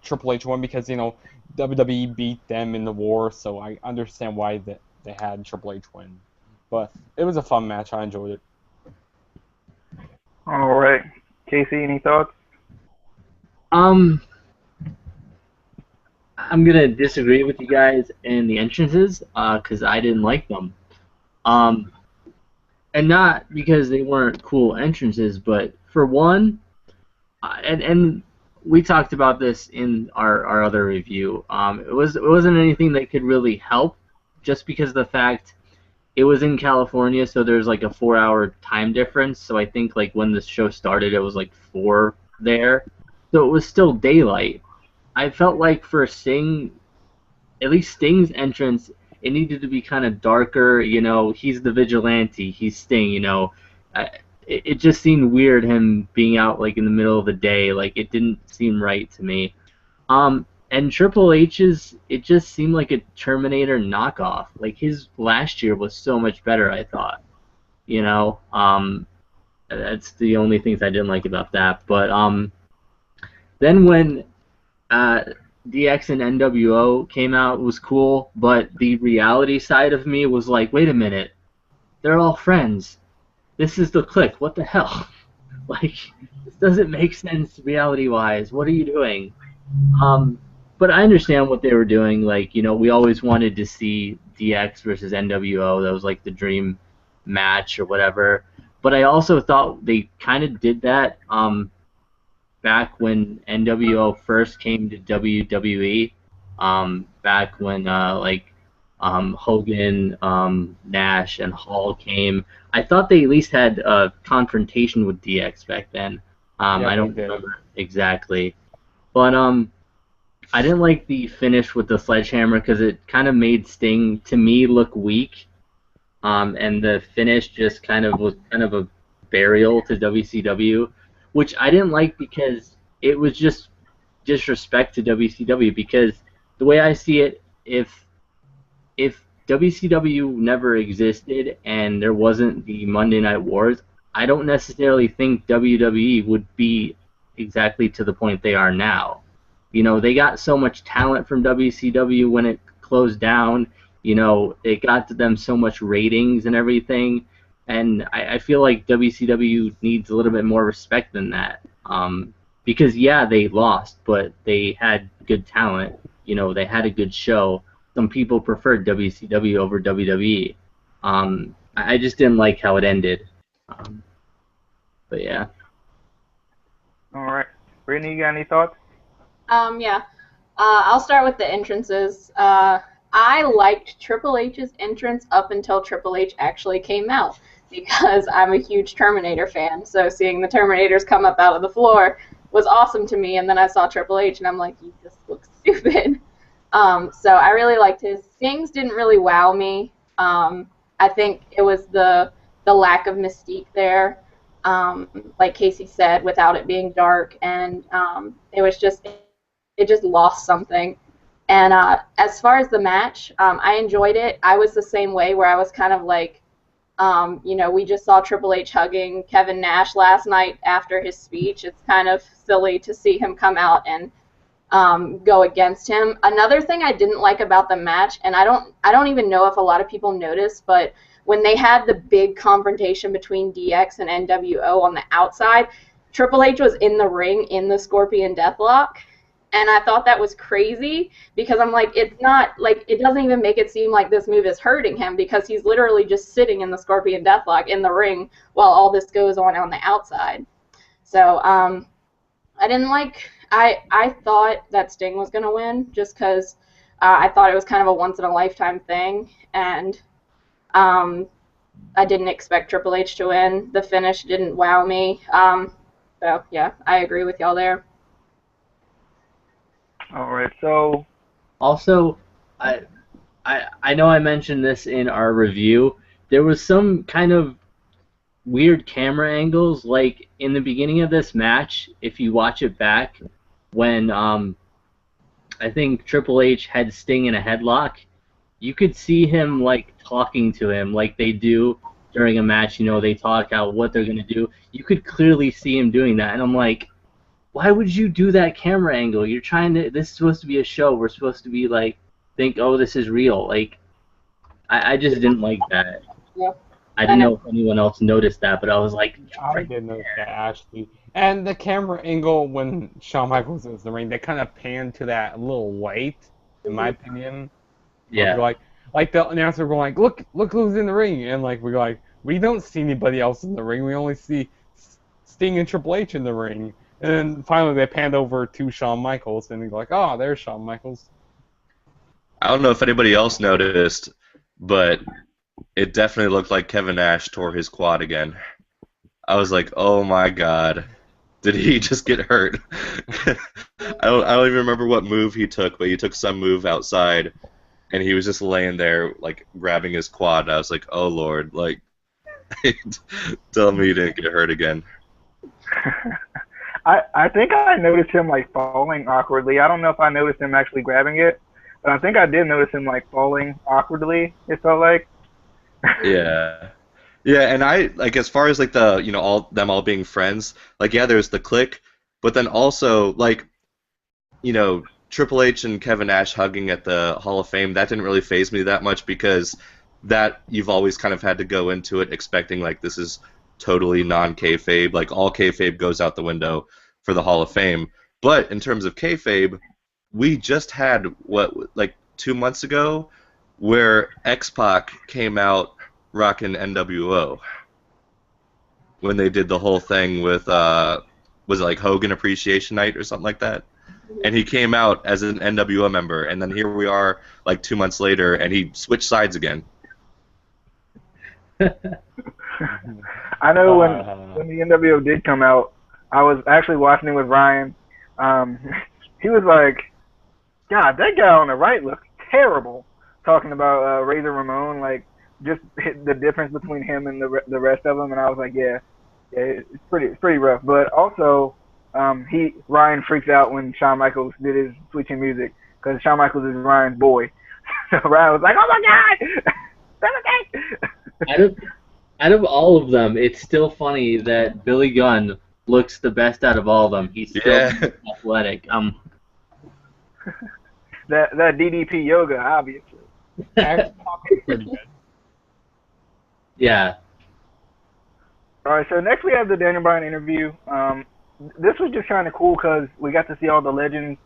Triple H win because WWE beat them in the war, so I understand why they had Triple H win. But it was a fun match. I enjoyed it. All right, Casey, any thoughts? I'm gonna disagree with you guys in the entrances because I didn't like them. And not because they weren't cool entrances, but for one, and we talked about this in our other review. It wasn't anything that could really help, just because of the fact it was in California, so there's like a 4-hour time difference. So I think like when the show started, it was like 4 there, so it was still daylight. I felt like for Sting, at least Sting's entrance, it needed to be kind of darker. He's the vigilante. He's Sting. It just seemed weird him being out like in the middle of the day. Like it didn't seem right to me. And Triple H's, it just seemed like a Terminator knockoff. Like his last year was so much better, I thought. That's the only things I didn't like about that. But then when DX and NWO came out, it was cool. But the reality side of me was like, wait a minute, they're all friends. this is the Click. What the hell? Like, this doesn't make sense reality-wise. What are you doing? But I understand what they were doing. Like, we always wanted to see DX versus NWO. That was like the dream match or whatever. But I also thought they kind of did that back when NWO first came to WWE. Back when Hogan, Nash, and Hall came. I thought they at least had a confrontation with DX back then. I don't remember exactly. But I didn't like the finish with the sledgehammer because it kind of made Sting, to me, look weak. And the finish just was kind of a burial to WCW, which I didn't like because it was just disrespect to WCW. Because the way I see it, if WCW never existed and there wasn't the Monday Night Wars, I don't necessarily think WWE would be exactly to the point they are now. They got so much talent from WCW when it closed down. It got to them so much ratings and everything. And I feel like WCW needs a little bit more respect than that. Because, yeah, they lost, but they had good talent. They had a good show. Some people preferred WCW over WWE. I just didn't like how it ended. But yeah. All right. Brittany, you got any thoughts? Yeah. I'll start with the entrances. I liked Triple H's entrance up until Triple H actually came out because I'm a huge Terminator fan. So seeing the Terminators come up out of the floor was awesome to me. And then I saw Triple H and I'm like, you just look stupid. So I really liked his. Sting's didn't really wow me. I think it was the lack of mystique there. Like Casey said, without it being dark, and it just lost something. And as far as the match, I enjoyed it. I was the same way, where I was kind of like, we just saw Triple H hugging Kevin Nash last night after his speech. It's kind of silly to see him come out and go against him. Another thing I didn't like about the match, and I don't even know if a lot of people noticed, but when they had the big confrontation between DX and NWO on the outside, Triple H was in the ring in the Scorpion Deathlock, and I thought that was crazy because I'm like, it's not, like, it doesn't even make it seem like this move is hurting him because he's literally just sitting in the Scorpion Deathlock in the ring while all this goes on the outside. So I didn't like, I thought that Sting was going to win just because I thought it was kind of a once-in-a-lifetime thing, and I didn't expect Triple H to win. The finish didn't wow me. So, yeah, I agree with y'all there. All right, so... Also, I know I mentioned this in our review. There was some kind of weird camera angles, like in the beginning of this match, if you watch it back, when I think Triple H had Sting in a headlock, you could see him like talking to him like they do during a match. They talk out what they're gonna do. You could clearly see him doing that, and I'm like, why would you do that camera angle? You're trying to. This is supposed to be a show. We're supposed to be like, think, oh, this is real. Like, I just didn't like that. Yeah. I didn't know if anyone else noticed that, but I was like, I did notice that, actually. And the camera angle when Shawn Michaels was in the ring, they kind of panned to that little light, in my opinion. yeah. Like the announcer going like, look who's in the ring, and like we're like, we don't see anybody else in the ring. We only see Sting and Triple H in the ring. And then finally they panned over to Shawn Michaels, and they're like, oh, there's Shawn Michaels. I don't know if anybody else noticed, but it definitely looked like Kevin Nash tore his quad again. I was like, oh my god, did he just get hurt? I don't even remember what move he took, but he took some move outside, and he was just laying there, like, grabbing his quad, and I was like, oh lord, like, tell me he didn't get hurt again. I think I noticed him, like, falling awkwardly. I don't know if I noticed him actually grabbing it, but I think I did notice him, like, falling awkwardly, it felt like. Yeah. Yeah, and I, like, as far as, like, the, all being friends, like, yeah, there's the clique, but then also, like, Triple H and Kevin Nash hugging at the Hall of Fame, that didn't really faze me that much because that, you've always kind of had to go into it expecting, like, this is totally non-kayfabe. Like all kayfabe goes out the window for the Hall of Fame. But in terms of kayfabe, we just had like 2 months ago, where X-Pac came out rocking NWO when they did the whole thing with was it like Hogan Appreciation Night or something like that? And he came out as an NWO member, and then here we are like 2 months later, and he switched sides again. I know when the NWO did come out, I was actually watching it with Ryan. He was like, God, that guy on the right looks terrible. Talking about Razor Ramon, like just the difference between him and the rest of them, and I was like, yeah, it's pretty rough. But also, Ryan freaks out when Shawn Michaels did his switching music because Shawn Michaels is Ryan's boy. So Ryan was like, oh my God, Out of all of them, it's still funny that Billy Gunn looks the best out of all of them. He's still athletic. that DDP yoga, obviously. Pretty good. Yeah. All right, so next we have the Daniel Bryan interview. This was just kind of cool because we got to see all the legends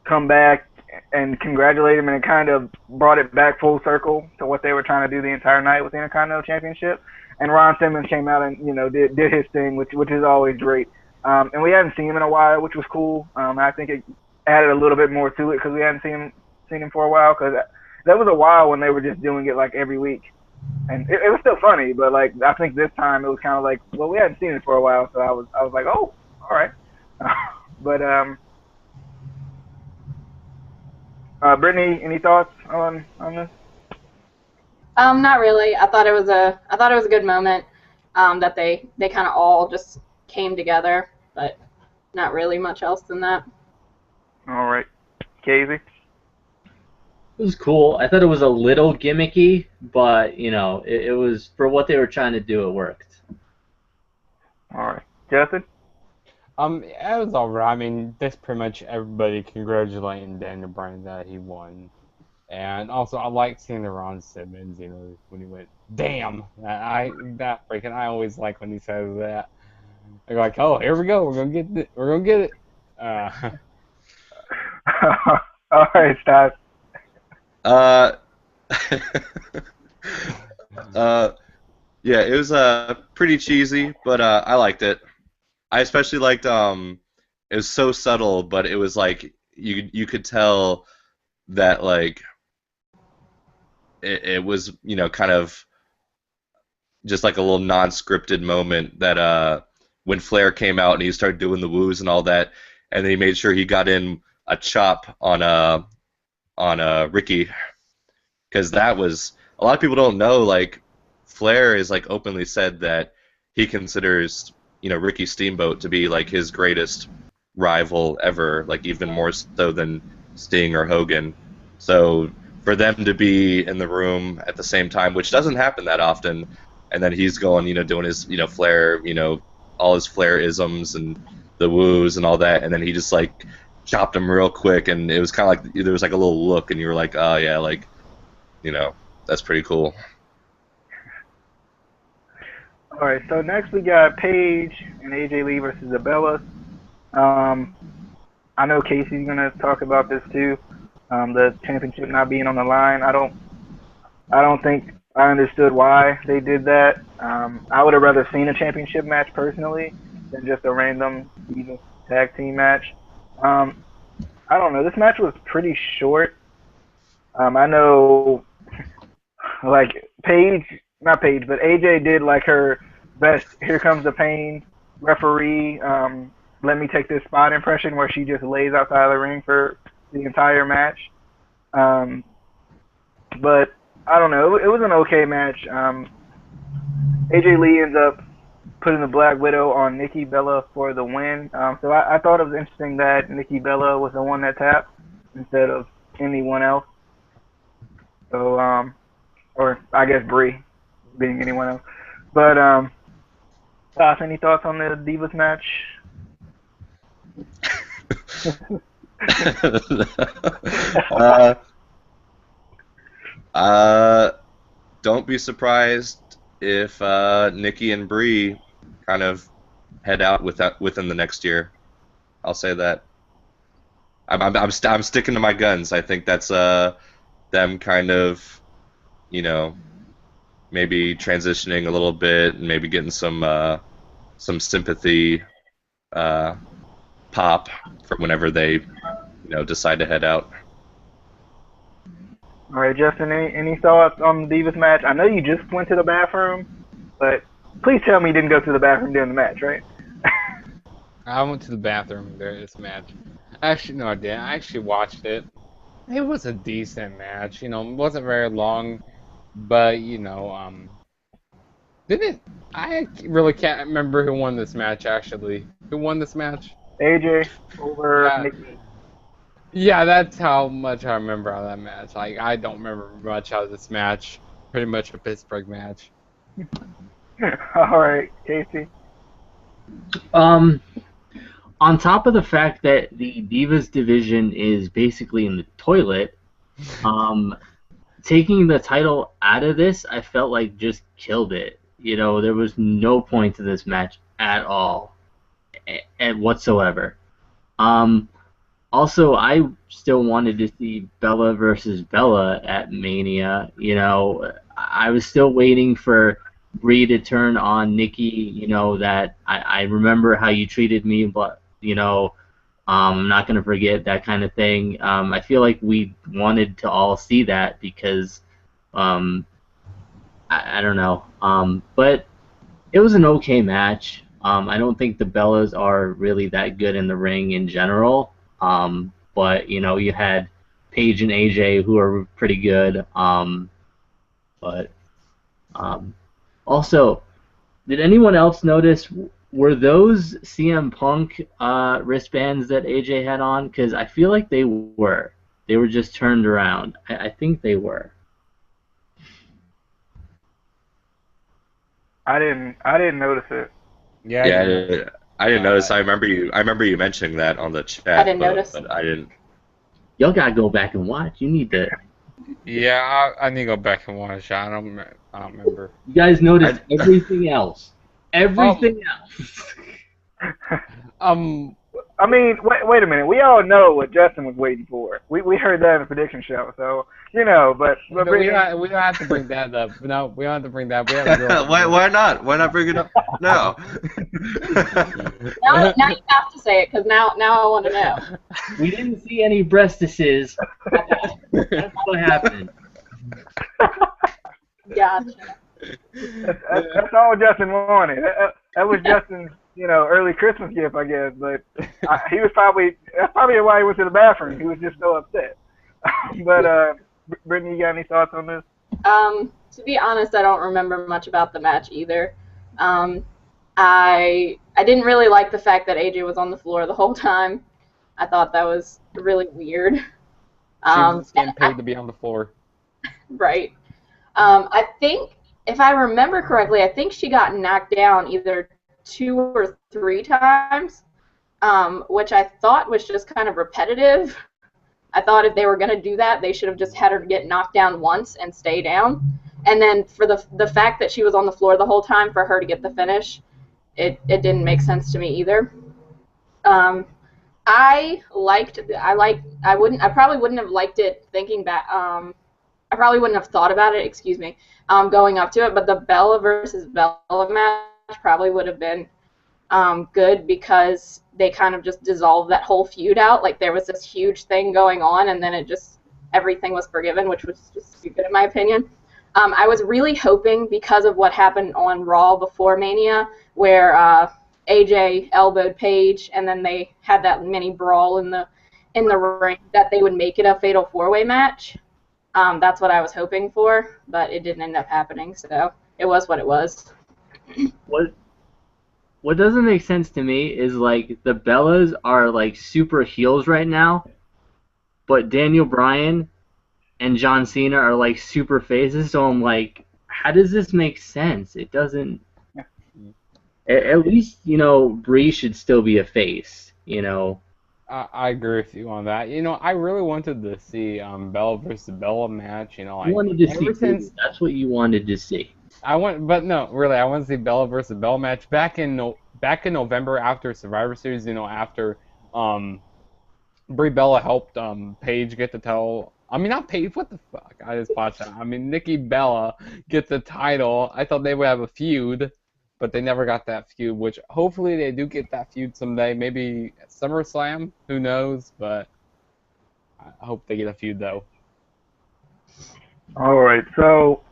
come back and congratulate him, and it kind of brought it back full circle to what they were trying to do the entire night with the Intercontinental Championship. And Ron Simmons came out and did his thing, which is always great. And we hadn't seen him in a while, which was cool. I think it added a little bit more to it because we hadn't seen him for a while. Because that was a while when they were just doing it like every week, and it was still funny. But like I think this time it was kind of like, well, we hadn't seen it for a while, so I was like, oh, all right. But Brittany, any thoughts on this? Not really. I thought it was a good moment. That they kind of all just came together, but not really much else than that. All right, Casey. It was cool. I thought it was a little gimmicky, but it was for what they were trying to do. It worked. All right, Justin. It was alright. I mean, that's pretty much everybody congratulating Daniel Bryan that he won. And also, I like seeing the Ron Simmons, when he went, damn! I always like when he says that. They're like, oh, here we go, we're gonna get it. All right, Stas. Yeah, it was pretty cheesy, but I liked it. I especially liked it was so subtle, but it was like you could tell that like it was kind of just like a little non-scripted moment that when Flair came out and he started doing the woos and all that, and then he made sure he got in a chop on Ricky, because that was, a lot of people don't know, like Flair is like openly said that he considers Ricky Steamboat to be like his greatest rival ever, like even more so than Sting or Hogan. So for them to be in the room at the same time, which doesn't happen that often, and then he's going, doing his, Flair, all his Flair isms and the woos and all that, and then he just like chopped him real quick, and it was kind of like there was like a little look, and you were like, oh yeah, like, that's pretty cool. All right, so next we got Paige and AJ Lee versus the Bellas. I know Casey's gonna talk about this too. The championship not being on the line. I don't think I understood why they did that. I would have rather seen a championship match personally than just a random even tag team match. I don't know. This match was pretty short. I know, like not Paige, but AJ did like her best "Here Comes the Pain" referee. Let me take this spot impression where she just lays outside of the ring for the entire match. But I don't know. It was an okay match. AJ Lee ends up putting the Black Widow on Nikki Bella for the win. So I thought it was interesting that Nikki Bella was the one that tapped instead of anyone else. So, or I guess Brie being anyone else. But, Toss, any thoughts on the Divas match? Don't be surprised if Nikki and Brie kind of head out within the next year. I'll say that. I'm sticking to my guns. I think that's them kind of, maybe transitioning a little bit and maybe getting some sympathy pop for whenever they decide to head out. All right, Justin, any thoughts on the Divas match? I know you just went to the bathroom, but please tell me you didn't go to the bathroom during the match, right? I went to the bathroom during this match. Actually, no, I didn't. I actually watched it. It was a decent match. It wasn't very long, but didn't I really can't remember who won this match actually. Who won this match? AJ over Yeah. Nikki. Yeah, that's how much I remember of that match. Like, I don't remember much out of this match. Pretty much a Pittsburgh match. All right, Casey. On top of the fact that the Divas division is basically in the toilet, taking the title out of this, I felt like just killed it. There was no point to this match at all, whatsoever. Also, I still wanted to see Bella versus Bella at Mania. I was still waiting for Brie to turn on Nikki. That I remember how you treated me, but I'm not gonna forget that kind of thing. I feel like we wanted to all see that because I don't know. But it was an okay match. I don't think the Bellas are really that good in the ring in general. But you had Paige and AJ who are pretty good. But also, did anyone else notice, were those CM Punk wristbands that AJ had on? Because I feel like they were. They were just turned around. I think they were. I didn't notice it. Yeah, I didn't notice. I remember you mentioning that on the chat. I didn't notice. But I didn't. Y'all gotta go back and watch. You need to. Yeah, I need to go back and watch. I don't remember. You guys noticed everything else. Everything else. I mean, wait a minute. We all know what Justin was waiting for. We heard that in the prediction show, so but No, we don't have to bring that up. No, we don't have to bring that. We have to go. Why not? Why not bring it up? No. Now you have to say it because now I want to know. We didn't see any breastises. That's what happened. Gotcha. That's all Justin wanted. That was Justin's, early Christmas gift, I guess. But he was that's probably why he went to the bathroom. He was just so upset. But Brittany, you got any thoughts on this? To be honest, I don't remember much about the match either. I didn't really like the fact that AJ was on the floor the whole time. I thought that was really weird. She was getting paid to be on the floor. Right. I think, if I remember correctly, I think she got knocked down either 2 or 3 times, which I thought was just kind of repetitive. I thought if they were going to do that, they should have just had her get knocked down once and stay down. And then for the fact that she was on the floor the whole time for her to get the finish, it didn't make sense to me either. I probably wouldn't have liked it thinking back. I probably wouldn't have thought about it, going up to it, but the Bella versus Bella match probably would have been good because they kind of just dissolved that whole feud out. Like, there was this huge thing going on, and then everything was forgiven, which was just stupid in my opinion. I was really hoping, because of what happened on Raw before Mania, where AJ elbowed Paige, and then they had that mini brawl in the ring, that they would make it a fatal 4-way match. That's what I was hoping for, but it didn't end up happening, so it was what it was. What doesn't make sense to me is, like, the Bellas are, like, super heels right now, but Daniel Bryan and John Cena are, like, super faces, so I'm like, how does this make sense? It doesn't. At least, Brie should still be a face, I agree with you on that. I really wanted to see Bella versus Bella match. You wanted to see Brie. That's what you wanted to see. But no, really, I want to see Bella versus Bella match back in November after Survivor Series. After Brie Bella helped Paige get the title. I mean, not Paige. What the fuck? I just botched that. I mean, Nikki Bella get the title. I thought they would have a feud, but they never got that feud. Which hopefully they do get that feud someday. Maybe at SummerSlam. Who knows? But I hope they get a feud though. All right, so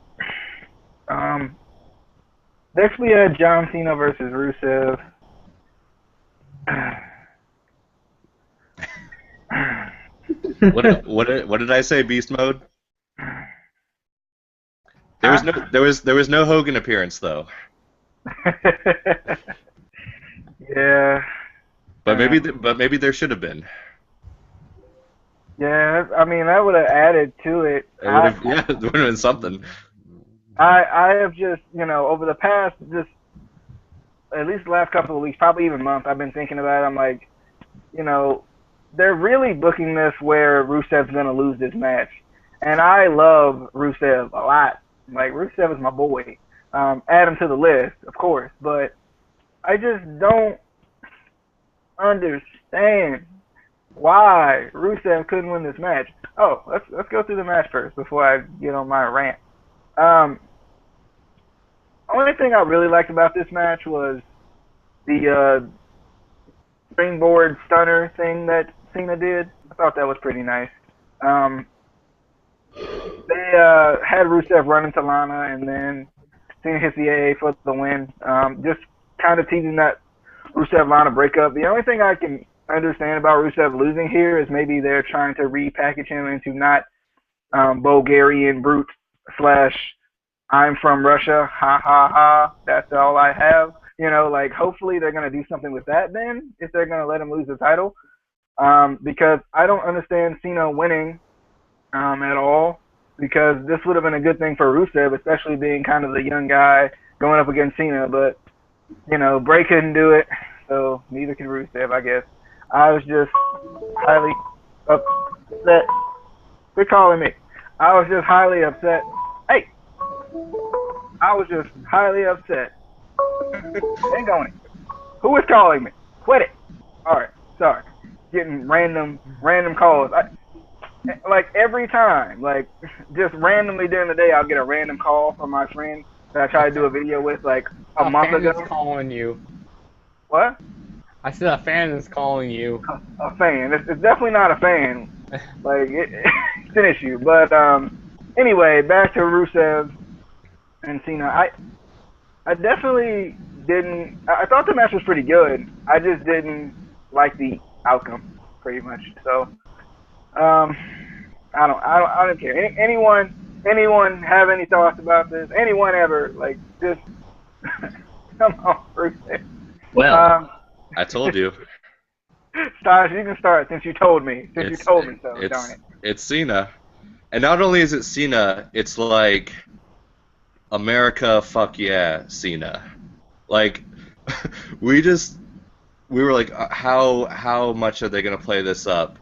next we had John Cena versus Rusev. What did I say? Beast mode. There was no Hogan appearance though. Yeah. But maybe there should have been. Yeah, I mean that would have added to it. It would have been something. I have just, over the past, just at least the last couple of weeks, probably even month, I've been thinking about it. I'm like, they're really booking this where Rusev's going to lose this match. And I love Rusev a lot. Like, Rusev is my boy. Add him to the list, of course. But I just don't understand why Rusev couldn't win this match. Oh, let's go through the match first before I get on my rant. Only thing I really liked about this match was the springboard stunner thing that Cena did. I thought that was pretty nice. They had Rusev run into Lana, and then Cena hits the AA for the win. Just kind of teasing that Rusev-Lana breakup. The only thing I can understand about Rusev losing here is maybe they're trying to repackage him into not Bulgarian brute / I'm from Russia, ha ha ha, that's all I have. Hopefully they're going to do something with that then, if they're going to let him lose the title. Because I don't understand Cena winning at all, because this would have been a good thing for Rusev, especially being kind of the young guy going up against Cena. But, Bray couldn't do it, so neither can Rusev, I guess. I was just highly upset. Quit calling me. I was just highly upset. Hey! I was just highly upset. Ain't going. Who is calling me? Quit it. Alright, sorry. Getting random calls. Every time, just randomly during the day, I'll get a random call from my friend that I tried to do a video with, a month ago. A fan is calling you. What? I said a fan is calling you. A fan. It's definitely not a fan. It's an issue. But anyway, back to Rusev and Cena. I definitely didn't. I thought the match was pretty good. I just didn't like the outcome, pretty much. So, I don't care. Anyone have any thoughts about this? Anyone ever just come on, Rusev? Well, I told you. Stas, you can start since you told me. You told me so. Darn it. It's Cena, and not only is it Cena, it's like America, fuck yeah, Cena. We were like, how much are they gonna play this up?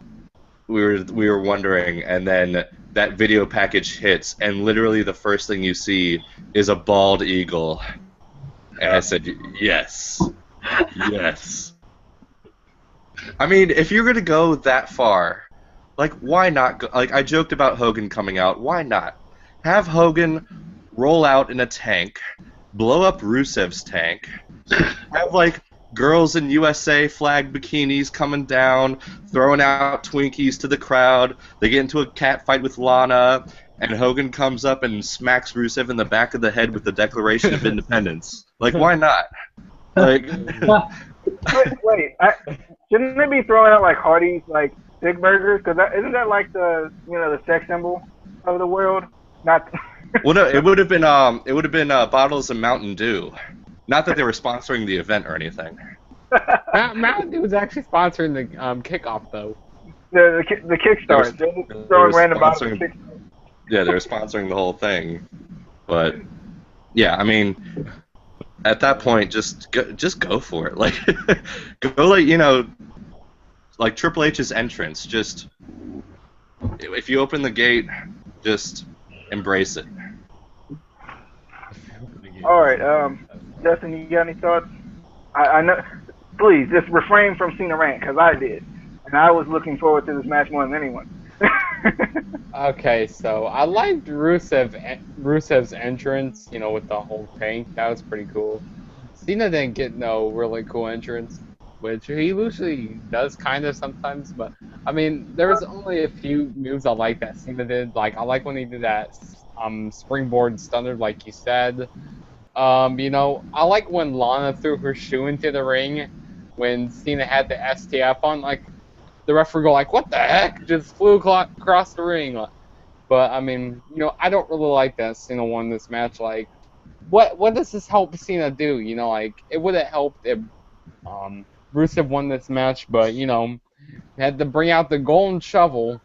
We were wondering, and then that video package hits, and literally the first thing you see is a bald eagle, and I said, yes. Yes. I mean, if you're gonna go that far, why not go? I joked about Hogan coming out. Why not have Hogan roll out in a tank, blow up Rusev's tank, have girls in USA flag bikinis coming down, throwing out Twinkies to the crowd. They get into a cat fight with Lana, and Hogan comes up and smacks Rusev in the back of the head with the Declaration of Independence. Why not? Wait, shouldn't they be throwing out Hardee's stick burgers? Because isn't that the the sex symbol of the world? Not. Well, no, it would have been bottles of Mountain Dew. Not that they were sponsoring the event or anything. Mountain Dew was actually sponsoring the kickoff though. The Kickstart. They're throwing random bottles of Kickstart. Yeah, they were sponsoring the whole thing. But yeah, I mean, at that point, just go for it. Go Triple H's entrance. Just if you open the gate, just embrace it. All right, Justin, you got any thoughts? I know. Please just refrain from Cena rant because I did, and I was looking forward to this match more than anyone. Okay, so I liked Rusev's entrance, you know, with the whole tank. That was pretty cool. Cena didn't get no really cool entrance, which he usually does kind of sometimes, but I mean, there's only a few moves I like that Cena did. Like, I like when he did that springboard stunner, like you said. You know, I like when Lana threw her shoe into the ring when Cena had the STF on. Like, the referee go like, "What the heck?" Just flew across the ring. But I mean, you know, I don't really like that Cena won this match. Like, what does this help Cena do? You know, like it would have helped if Rusev won this match, but you know, had to bring out the golden shovel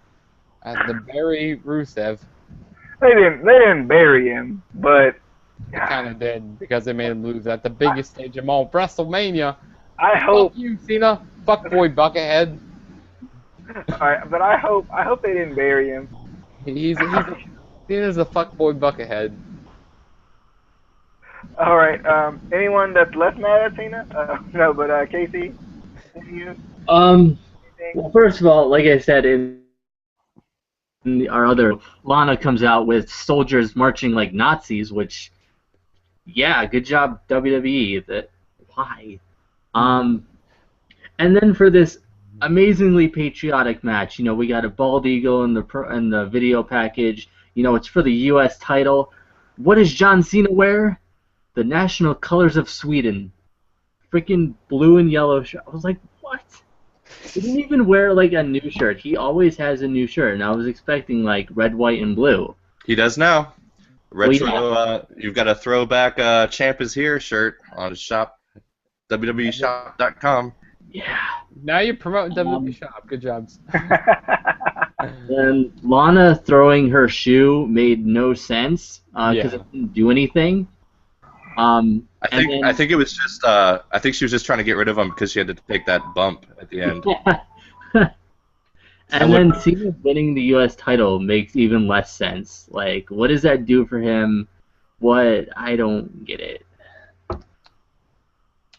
at the bury Rusev. They didn't bury him, but They kind of did because they made him lose at the biggest stage of all, WrestleMania. I hope. Fuck you, Cena. Fuck boy Buckethead. All right, but I hope they didn't bury him. Cena's a fuckboy Buckethead. All right, anyone that's less mad at Cena? No, but Casey, you? Well, first of all, like I said, our other Lana comes out with soldiers marching like Nazis, which, yeah, good job WWE. Why? And then for this amazingly patriotic match, you know, we got a bald eagle in the video package. You know, it's for the U.S. title. What does John Cena wear? The national colors of Sweden. Freaking blue and yellow shirt. I was like, what? He didn't even wear like a new shirt. He always has a new shirt, and I was expecting like red, white, and blue. He does now. Retro. Well, yeah. You've got a throwback "Champ is Here" shirt on his shop, WWEshop.com. Yeah. Now you're promoting WWE Shop. Good jobs. And Lana throwing her shoe made no sense because it didn't do anything. I think it was just I think she was just trying to get rid of him because she had to take that bump at the end. And then Cena winning the U.S. title makes even less sense. Like, what does that do for him? What? I don't get it.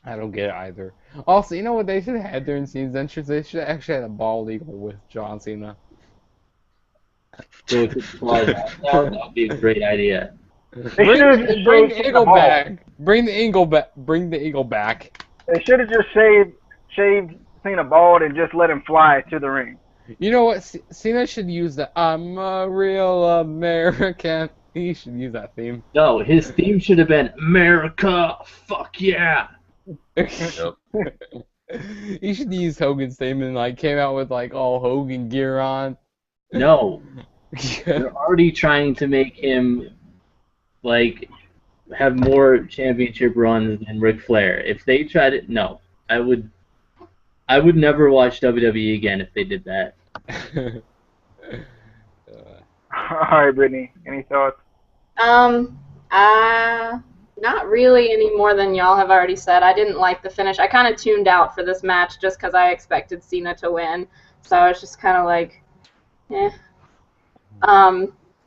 I don't get it either. Also, you know what they should have had during Cena's entrance? They should have actually had a bald eagle with John Cena. So if it flies out, that would be a great idea. Bring the eagle back. Bring the eagle back. Bring the eagle back. They should have just shaved Cena bald and just let him fly to the ring. You know what? Cena should use the "I'm a real American." He should use that theme. No, his theme should have been America. Fuck yeah. Yep. He should use Hogan's theme and like came out with like all Hogan gear on. No, they're already trying to make him like have more championship runs than Ric Flair. If they tried it, no, I would never watch WWE again if they did that. All right, Brittany, any thoughts? Not really any more than y'all have already said. I didn't like the finish. I kind of tuned out for this match just because I expected Cena to win. So I was just kind of like, eh.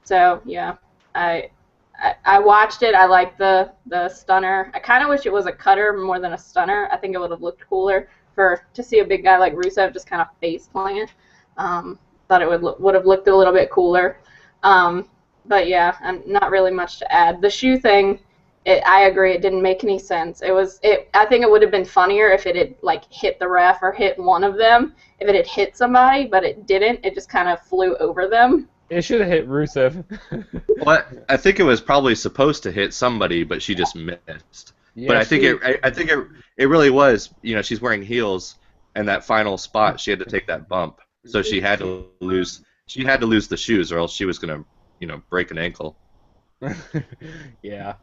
So yeah, I watched it. I liked the stunner. I kind of wish it was a cutter more than a stunner. I think it would have looked cooler to see a big guy like Rusev just kind of face plant. Thought it would have looked a little bit cooler. But yeah, and not really much to add. The shoe thing, I agree. It didn't make any sense. I think it would have been funnier if it had like hit the ref or hit one of them. If it had hit somebody, but it didn't. It just kind of flew over them. It should have hit Rusev. Well, I think it was probably supposed to hit somebody, but she just missed. Yeah, but I think it really was. You know, she's wearing heels, and that final spot, she had to take that bump, so she had to lose. She had to lose the shoes, or else she was gonna, break an ankle. Yeah.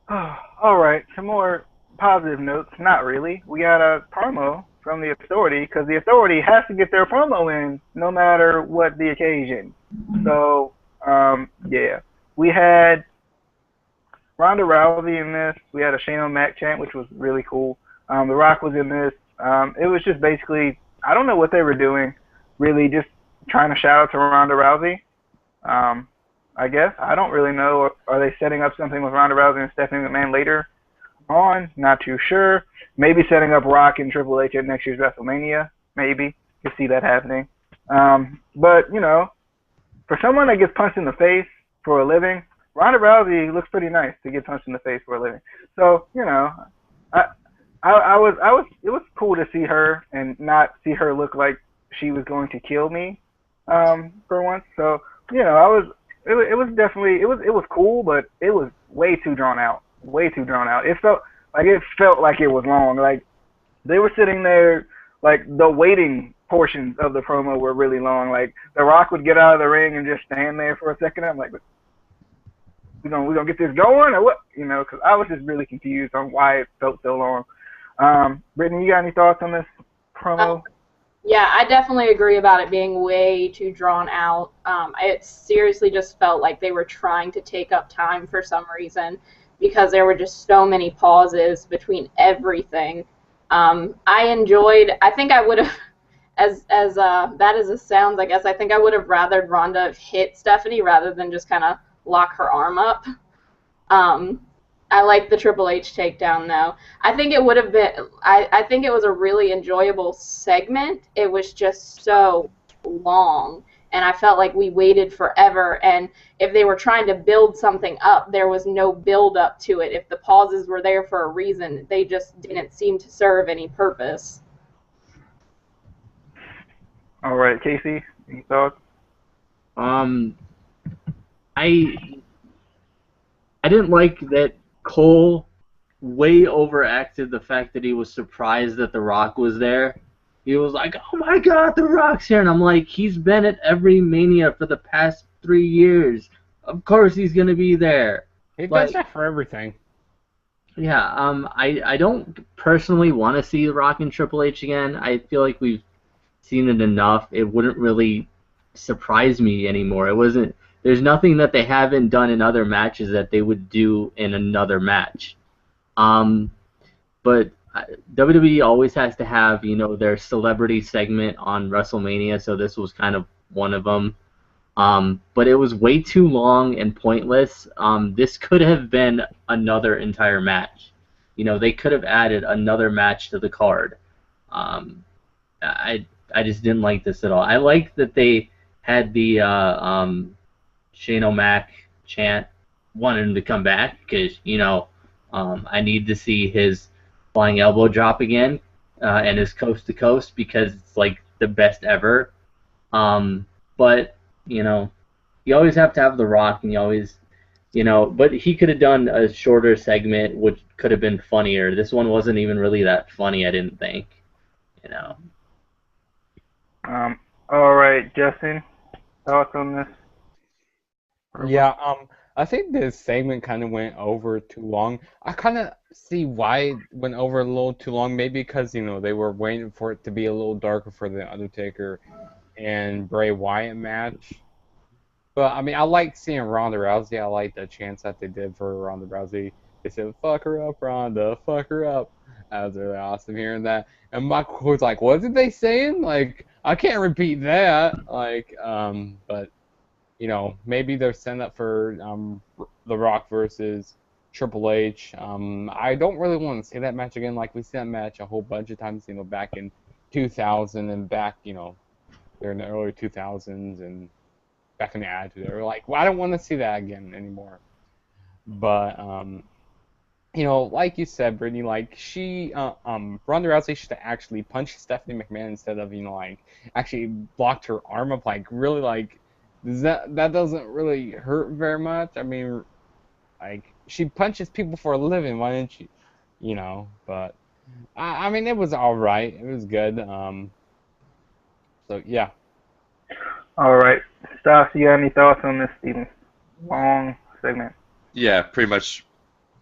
All right, some more positive notes. Not really. We got a promo from the Authority because the Authority has to get their promo in no matter what the occasion. So, yeah. We had Ronda Rousey in this. We had a Shane O'Mac chant, which was really cool. The Rock was in this. It was just basically, I don't know what they were doing, really just trying to shout out to Ronda Rousey. I guess. I don't really know. Are they setting up something with Ronda Rousey and Stephanie McMahon later on? Not too sure. Maybe setting up Rock and Triple H at next year's WrestleMania. Maybe. You see that happening. But, you know, for someone that gets punched in the face for a living, Ronda Rousey looks pretty nice to get punched in the face for a living. So, you know, it was cool to see her and not see her look like she was going to kill me, for once. So, you know, it was definitely, it was cool, but it was way too drawn out. Way too drawn out. It felt like it was long. Like, they were sitting there, like, the waiting portions of the promo were really long. Like, The Rock would get out of the ring and just stand there for a second. I'm like, we gonna get this going or what? You know, because I was just really confused on why it felt so long. Brittany, you got any thoughts on this promo? Yeah, I definitely agree about it being way too drawn out. It seriously just felt like they were trying to take up time for some reason because there were just so many pauses between everything. I think I would have, as bad as this sounds, I guess, I think I would have rather Ronda hit Stephanie rather than just kind of lock her arm up. I like the Triple H takedown, though. I think it would have been, I think it was a really enjoyable segment. It was just so long, and I felt like we waited forever, and if they were trying to build something up, there was no build up to it. If the pauses were there for a reason, they just didn't seem to serve any purpose. All right, Casey, any thoughts? I didn't like that Cole way overacted the fact that he was surprised that The Rock was there. He was like, "Oh my God, The Rock's here!" And I'm like, he's been at every Mania for the past 3 years. Of course he's gonna be there. He does that for everything. Yeah, I don't personally want to see The Rock and Triple H again. I feel like we've seen it enough. It wouldn't really surprise me anymore. It wasn't. There's nothing that they haven't done in other matches that they would do in another match. But WWE always has to have, you know, their celebrity segment on WrestleMania, so this was kind of one of them. But it was way too long and pointless. This could have been another entire match. You know, they could have added another match to the card. I just didn't like this at all. I liked that they had the Shane O'Mac chant, wanted him to come back because, you know, I need to see his flying elbow drop again and his coast to coast because it's like the best ever. But, you know, you always have to have The Rock, and you always, you know, but he could have done a shorter segment which could have been funnier. This one wasn't even really that funny, I didn't think, you know. All right, Justin, thoughts on this? Yeah, I think this segment kind of went over too long. I kind of see why it went over a little too long. Maybe because, you know, they were waiting for it to be a little darker for the Undertaker and Bray Wyatt match. But, I mean, I liked seeing Ronda Rousey. I liked the chants that they did for Ronda Rousey. They said, "Fuck her up, Ronda, fuck her up." That was really awesome hearing that. And Michael was like, what did they saying? Like, I can't repeat that. Like, but... You know, maybe they're setting up for The Rock versus Triple H. I don't really want to see that match again. Like, we see that match a whole bunch of times, you know, back in 2000 and back, you know, during the early 2000s and back in the Attitude Era. Like, well, I don't want to see that again anymore. But, you know, like you said, Brittany, like, Ronda Rousey should have actually punched Stephanie McMahon instead of, you know, like, actually blocked her arm up, like, really, like, that doesn't really hurt very much. I mean, like, she punches people for a living. Why didn't she? You know, but I mean, it was all right. It was good. So yeah. All right, Stas, you got any thoughts on this, Steven? Long segment. Yeah, pretty much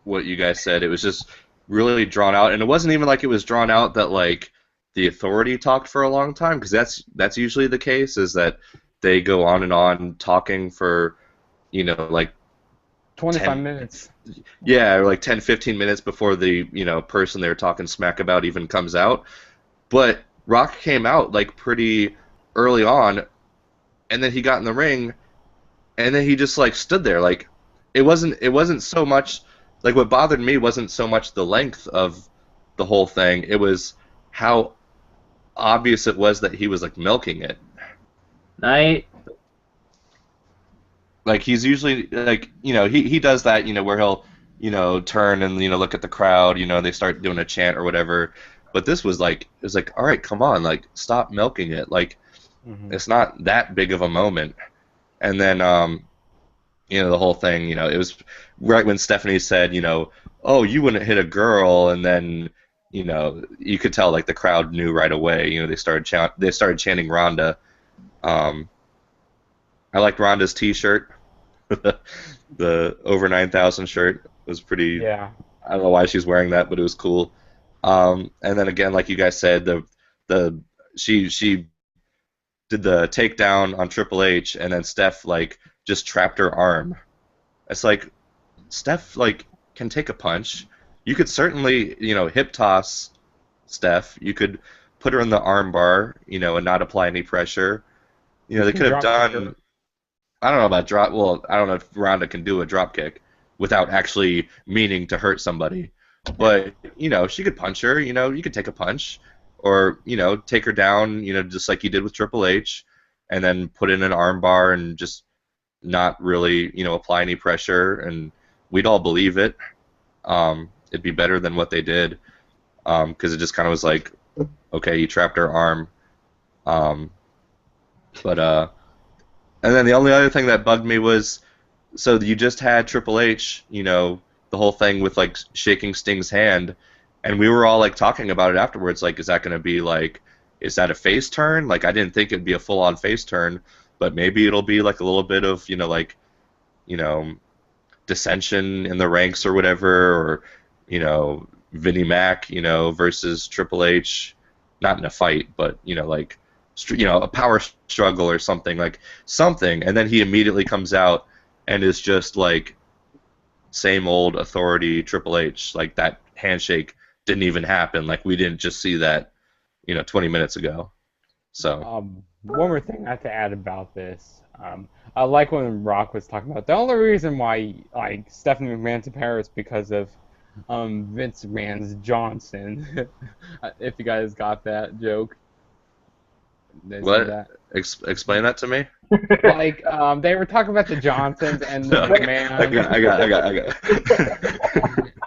what you guys said. It was just really drawn out, and it wasn't even like it was drawn out that like the Authority talked for a long time, because that's usually the case, is that they go on and on talking for, you know, like 25 minutes. Yeah, or like 10, 15 minutes before the, you know, person they're talking smack about even comes out. But Rock came out like pretty early on, and then he got in the ring, and then he just like stood there. Like it wasn't so much like what bothered me wasn't so much the length of the whole thing. It was how obvious it was that he was like milking it. I Like he's usually like he does that where he'll turn and look at the crowd, they start doing a chant or whatever. But this was like it was like, all right, come on, like stop milking it. Like it's not that big of a moment. And then the whole thing, it was right when Stephanie said, oh, you wouldn't hit a girl, and then you could tell like the crowd knew right away. They started chanting Ronda. I liked Ronda's T-shirt. The over 9,000 shirt was pretty. Yeah. I don't know why she's wearing that, but it was cool. And then again, like you guys said, she did the takedown on Triple H, and then Steph like just trapped her arm. It's like Steph like can take a punch. You could certainly hip toss Steph. You could put her in the arm bar, and not apply any pressure. They could have done. I don't know about drop. Well, I don't know if Ronda can do a drop kick without actually meaning to hurt somebody. But she could punch her. You could take a punch, or take her down. Just like you did with Triple H, and then put in an arm bar and just not really apply any pressure, and we'd all believe it. It'd be better than what they did, because it just kind of was like, okay, you trapped her arm. And then the only other thing that bugged me was, so you just had Triple H, the whole thing with like shaking Sting's hand, and we were all like talking about it afterwards, like, is that going to be like, is that a face turn? Like, I didn't think it'd be a full-on face turn, but maybe it'll be like a little bit of, dissension in the ranks or whatever, or, Vinnie Mac, versus Triple H, not in a fight, but, like, a power struggle or something, and then he immediately comes out and is just like same old authority Triple H, like that handshake didn't even happen, like we didn't just see that 20 minutes ago. So one more thing I have to add about this. I like when Rock was talking about the only reason why like Stephanie McMahon's in Paris because of Vince McMahon's Johnson. If you guys got that joke. What? Explain that to me. Like, they were talking about the Johnsons and the McMahon. I got.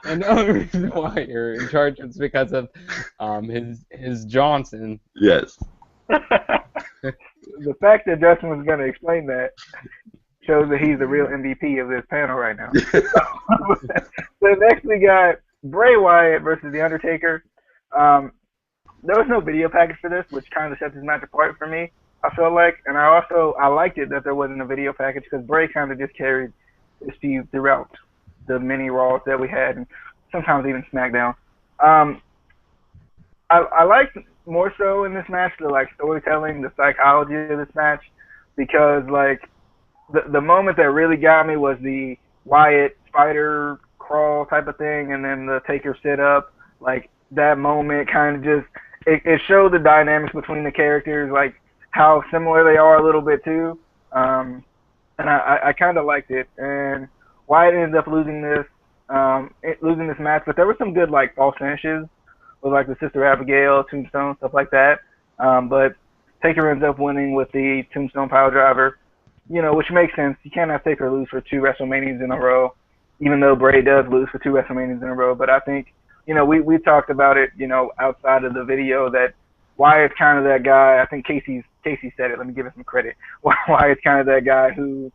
And the only reason why you're in charge is because of his Johnson. Yes. The fact that Justin was going to explain that shows that he's the real MVP of this panel right now. So next we got Bray Wyatt versus The Undertaker. There was no video package for this, which kind of sets this match apart for me, I feel like. And I liked it that there wasn't a video package because Bray kind of just carried this feud throughout the mini Raws that we had, and sometimes even SmackDown. I liked more so in this match the like storytelling, the psychology of this match, because like the moment that really got me was the Wyatt spider crawl type of thing, and then the Taker sit up. Like that moment kind of just it showed the dynamics between the characters, like how similar they are a little bit too. And I kind of liked it. And Wyatt ended up losing this match, but there were some good like false finishes with like the Sister Abigail, Tombstone, stuff like that. But Taker ends up winning with the Tombstone Pile Driver, which makes sense. You can't have Taker lose for 2 WrestleManias in a row, even though Bray does lose for 2 WrestleManias in a row. But I think, we talked about it, outside of the video, that Wyatt's kind of that guy. I think Casey said it. Let me give him some credit. Wyatt's kind of that guy who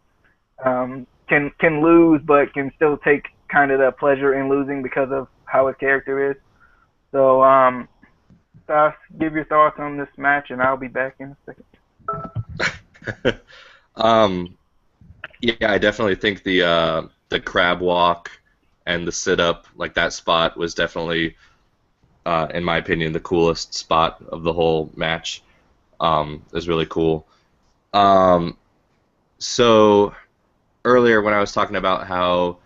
can lose, but can still take kind of the pleasure in losing because of how his character is. So, Stas, give your thoughts on this match, and I'll be back in a second. Yeah, I definitely think the crab walk and the sit up, like that spot, was definitely, in my opinion, the coolest spot of the whole match. It was really cool. So earlier when I was talking about how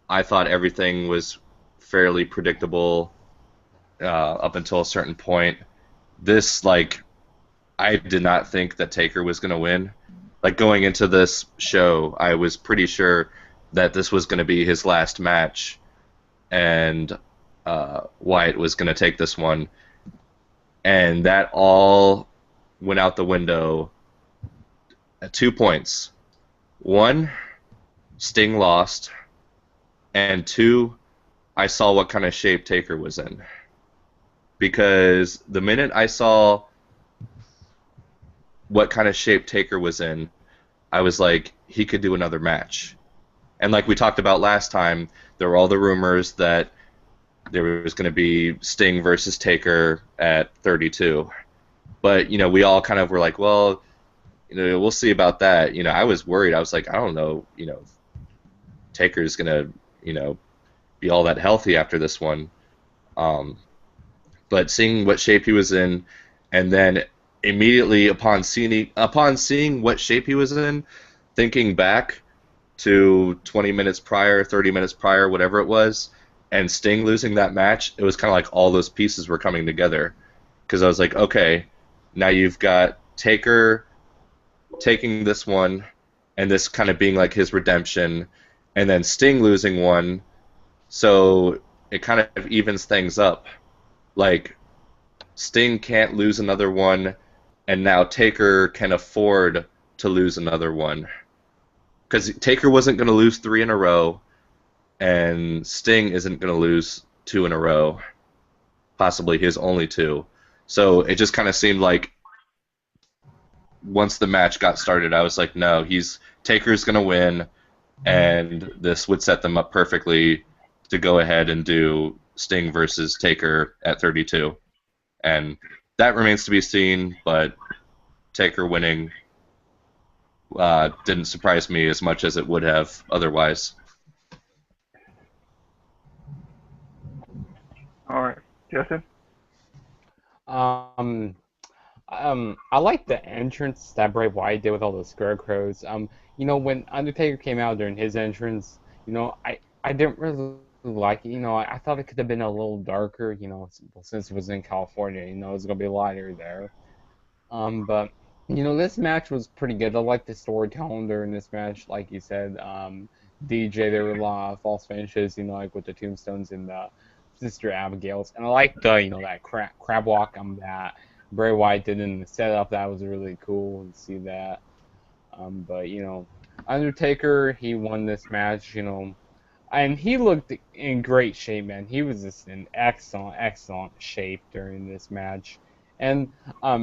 I thought everything was fairly predictable up until a certain point, this, like, I did not think that Taker was going to win. like going into this show, I was pretty sure that this was going to be his last match, and Wyatt was going to take this one, and that all went out the window at 2 points. One, Sting lost, and two, I saw what kind of shape Taker was in. Because the minute I saw what kind of shape Taker was in, I was like, he could do another match. And like we talked about last time, there were all the rumors that there was going to be Sting versus Taker at 32. But, you know, we all kind of were like, well, you know, we'll see about that. You know, I was worried. I was like, I don't know, you know, Taker's going to, you know, be all that healthy after this one. But seeing what shape he was in, and then immediately upon seeing what shape he was in, thinking back to 20 minutes prior, 30 minutes prior, whatever it was, and Sting losing that match, it was kind of like all those pieces were coming together. Because I was like, okay, now you've got Taker taking this one, and this kind of being like his redemption, and then Sting losing one, so it kind of evens things up. Like, Sting can't lose another one, and now Taker can afford to lose another one. Because Taker wasn't going to lose 3 in a row, and Sting isn't going to lose 2 in a row. Possibly his only 2. So it just kind of seemed like once the match got started, I was like, no, Taker's going to win, and this would set them up perfectly to go ahead and do Sting versus Taker at 32. And that remains to be seen, but Taker winning didn't surprise me as much as it would have otherwise. All right, Justin. I like the entrance that Bray Wyatt did with all the scarecrows. You know, when Undertaker came out during his entrance, you know, I didn't really like it. You know, I thought it could have been a little darker. You know, since it was in California, you know, it was gonna be lighter there. But you know, this match was pretty good. I like the storytelling during this match, like you said. DJ, there were a lot of false finishes, you know, like with the tombstones and the Sister Abigail's, and I like the, you know, that crab walk that Bray Wyatt did in the setup. That was really cool to see that. But you know, Undertaker, he won this match, you know, and he looked in great shape, man. He was just in excellent shape during this match. And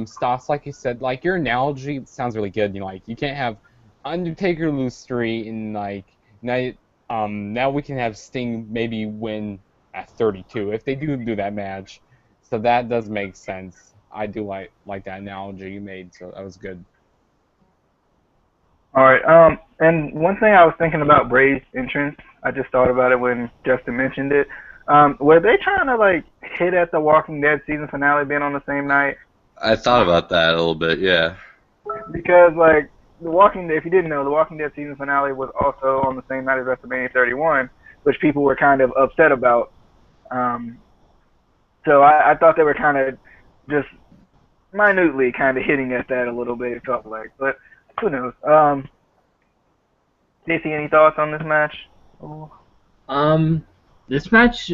Stas, like you said, like your analogy sounds really good. You know, like you can't have Undertaker lose 3 and like now we can have Sting maybe win at 32 if they do that match. So that does make sense. I do like that analogy you made. So that was good. All right. And one thing I was thinking about Bray's entrance, I just thought about it when Justin mentioned it. Were they trying to like hit at the Walking Dead season finale being on the same night? I thought about that a little bit, yeah. Because like the Walking Dead, if you didn't know, the Walking Dead season finale was also on the same night as WrestleMania 31, which people were kind of upset about. So I thought they were kind of just minutely kind of hitting at that a little bit, it felt like. But who knows? JC, any thoughts on this match? This match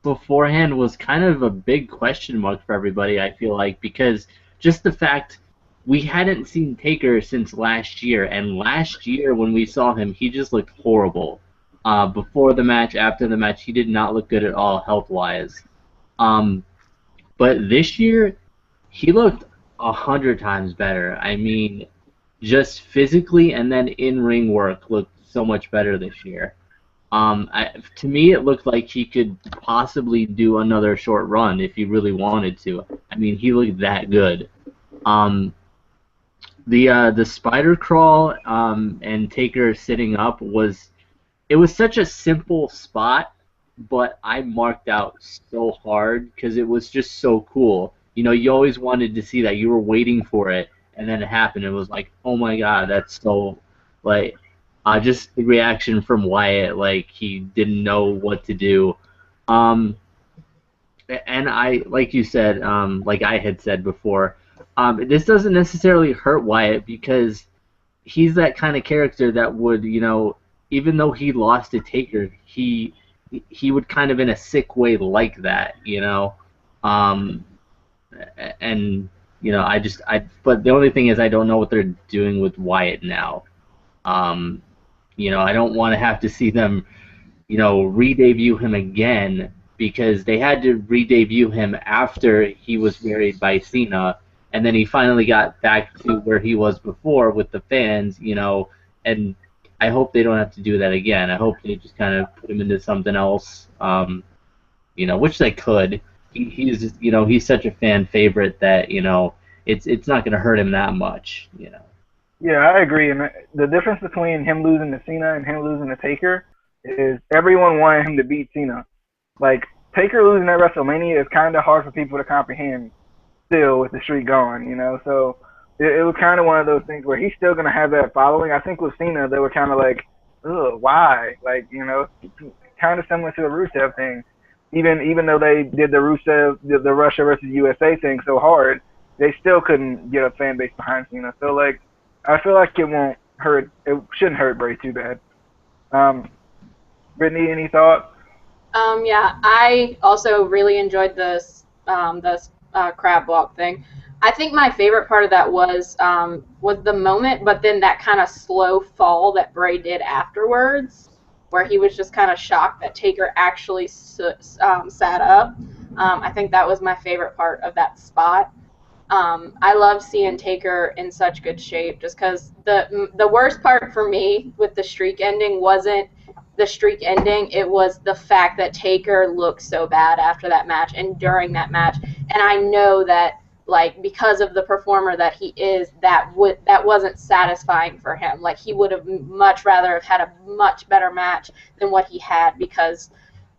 beforehand was kind of a big question mark for everybody, I feel like, because just the fact we hadn't seen Taker since last year, and last year when we saw him, he just looked horrible. Before the match, after the match, he did not look good at all health-wise. But this year, he looked 100 times better. I mean, just physically and then in-ring work looked so much better this year. To me, it looked like he could possibly do another short run if he really wanted to. I mean, he looked that good. The spider crawl and Taker sitting up was such a simple spot, but I marked out so hard because it was just so cool. You know, you always wanted to see that. You were waiting for it, and then it happened. It was like, oh my god, that's so, like, just the reaction from Wyatt, like he didn't know what to do. And I, like you said, like I had said before, this doesn't necessarily hurt Wyatt because he's that kind of character that would, even though he lost to Taker, he would kind of in a sick way like that. Um, and but the only thing is I don't know what they're doing with Wyatt now. Um, I don't want to have to see them, re-debut him again because they had to re-debut him after he was buried by Cena, and then he finally got back to where he was before with the fans. And I hope they don't have to do that again. I hope they just kind of put him into something else, which they could. He's such a fan favorite that it's not going to hurt him that much. Yeah, I agree. And the difference between him losing to Cena and him losing to Taker is everyone wanted him to beat Cena. Like, Taker losing at WrestleMania is kind of hard for people to comprehend still with the streak going. So it was kind of one of those things where he's still going to have that following. I think with Cena, they were kind of like, ugh, why? Like, kind of similar to the Rusev thing. Even though they did the Rusev, the Russia versus USA thing so hard, they still couldn't get a fan base behind Cena. So, like, I feel like it won't hurt. It shouldn't hurt Bray too bad. Brittany, any thoughts? Yeah, I also really enjoyed this crab walk thing. I think my favorite part of that was the moment, but then that kind of slow fall that Bray did afterwards, where he was just kind of shocked that Taker actually sat up. I think that was my favorite part of that spot. I love seeing Taker in such good shape, just because the worst part for me with the streak ending wasn't the streak ending, it was the fact that Taker looked so bad after that match and during that match. And I know that, like, because of the performer that he is, that wasn't satisfying for him. Like, he would have much rather have had a much better match than what he had because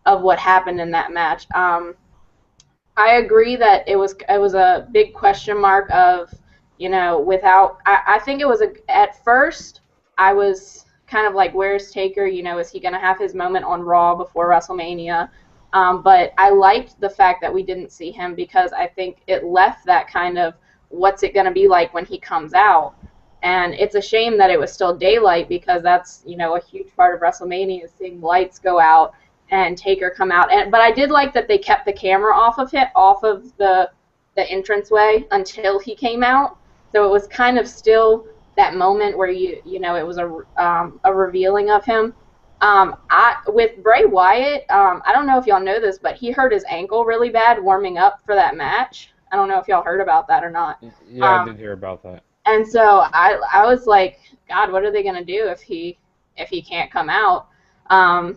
of what happened in that match. I agree that it was a big question mark of, without. I think it was at first I was kind of like, where's Taker? Is he going to have his moment on Raw before WrestleMania? But I liked the fact that we didn't see him because I think it left that kind of what's it going to be like when he comes out. And it's a shame that it was still daylight because that's, a huge part of WrestleMania is seeing lights go out and Taker come out. But I did like that they kept the camera off of the entranceway until he came out. So it was kind of still that moment where it was a revealing of him. With Bray Wyatt, I don't know if y'all know this, but he hurt his ankle really bad warming up for that match. I don't know if y'all heard about that or not. Yeah, I did hear about that. And so I was like, God, what are they gonna do if he can't come out?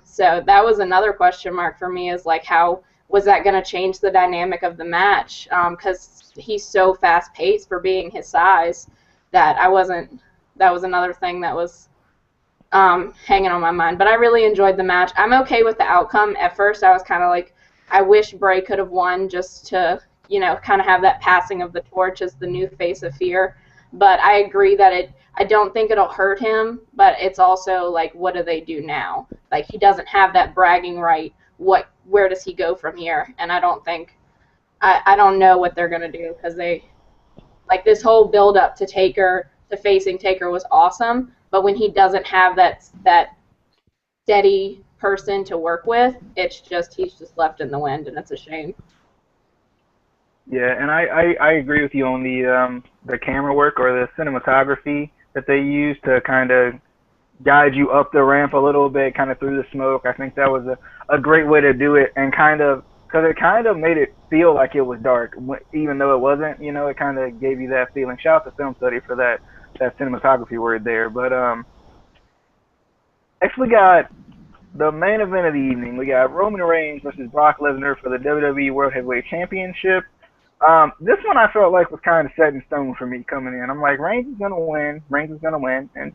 So that was another question mark for me, is like, how was that gonna change the dynamic of the match? Because he's so fast paced for being his size that that was another thing that was hanging on my mind. But I really enjoyed the match. I'm okay with the outcome. At first I was kind of like, I wish Bray could have won just to, kind of have that passing of the torch as the new face of fear. But I agree that I don't think it'll hurt him, but it's also like, what do they do now? Like, he doesn't have that bragging right. Where does he go from here? And I don't know what they're going to do, because like, this whole build up to facing Taker was awesome, but when he doesn't have that steady person to work with, he's just left in the wind, and it's a shame. Yeah, and I agree with you on the camera work or the cinematography that they used to kind of guide you up the ramp a little bit, kind of through the smoke. I think that was a great way to do it, and because it kind of made it feel like it was dark, even though it wasn't. It kind of gave you that feeling. Shout out to Film Study for that cinematography word there. But next we got the main event of the evening. We got Roman Reigns versus Brock Lesnar for the WWE World Heavyweight Championship. This one I felt like was kind of set in stone for me coming in. I'm like, Reigns is gonna win. Reigns is gonna win, and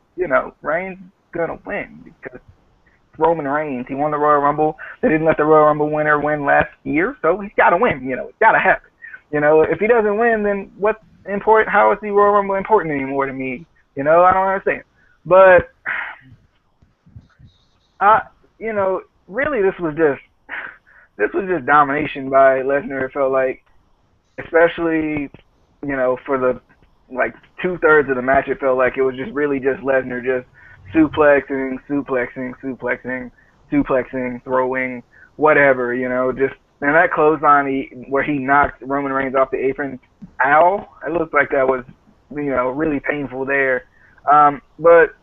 Reigns is gonna win because it's Roman Reigns. He won the Royal Rumble. They didn't let the Royal Rumble winner win last year, so he's got to win. It's got to happen. If he doesn't win, then what's important? How is the Royal Rumble important anymore to me? I don't understand. But really, this was just domination by Lesnar. It felt like, especially for the like 2/3 of the match, it felt like it was just really just Lesnar just suplexing, throwing, whatever, just and that clothesline where he knocked Roman Reigns off the apron, ow, it looked like that was, really painful there. But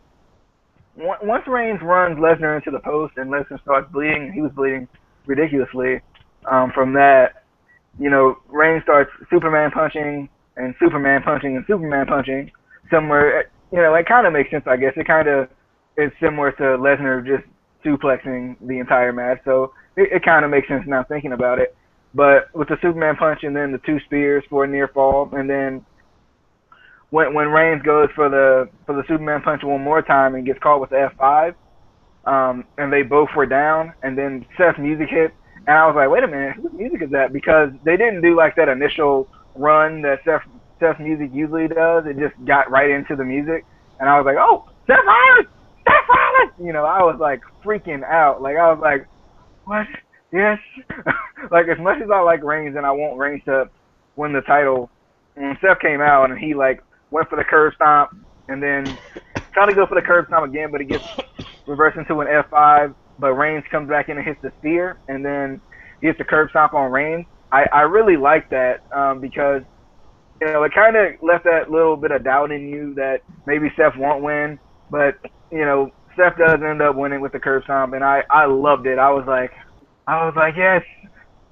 once Reigns runs Lesnar into the post and Lesnar starts bleeding, he was bleeding ridiculously. From that, Reigns starts Superman punching and Superman punching and Superman punching. Somewhere, it kind of makes sense, I guess. It kind of is similar to Lesnar just suplexing the entire match, so it kind of makes sense now thinking about it. But with the Superman punch and then the 2 spears for a near fall, and then when Reigns goes for the Superman punch one more time and gets caught with the F5, and they both were down, and then Seth's music hit, and I was like, wait a minute, whose music is that? Because they didn't do like that initial run that Seth's music usually does. It just got right into the music, and I was like, oh, Seth Rollins! Seth Rollins! I was like freaking out. Like, I was like, what? Yes. Like, as much as I like Reigns and I want Reigns to win the title, when Seth came out and he like went for the curb stomp and then tried to go for the curb stomp again, but it gets reversed into an F5, but Reigns comes back in and hits the spear, and then he hits the curb stomp on Reigns. I really like that because, it kind of left that little bit of doubt in you that maybe Seth won't win, but, Seth does end up winning with the curb stomp, and I loved it. I was like, yes.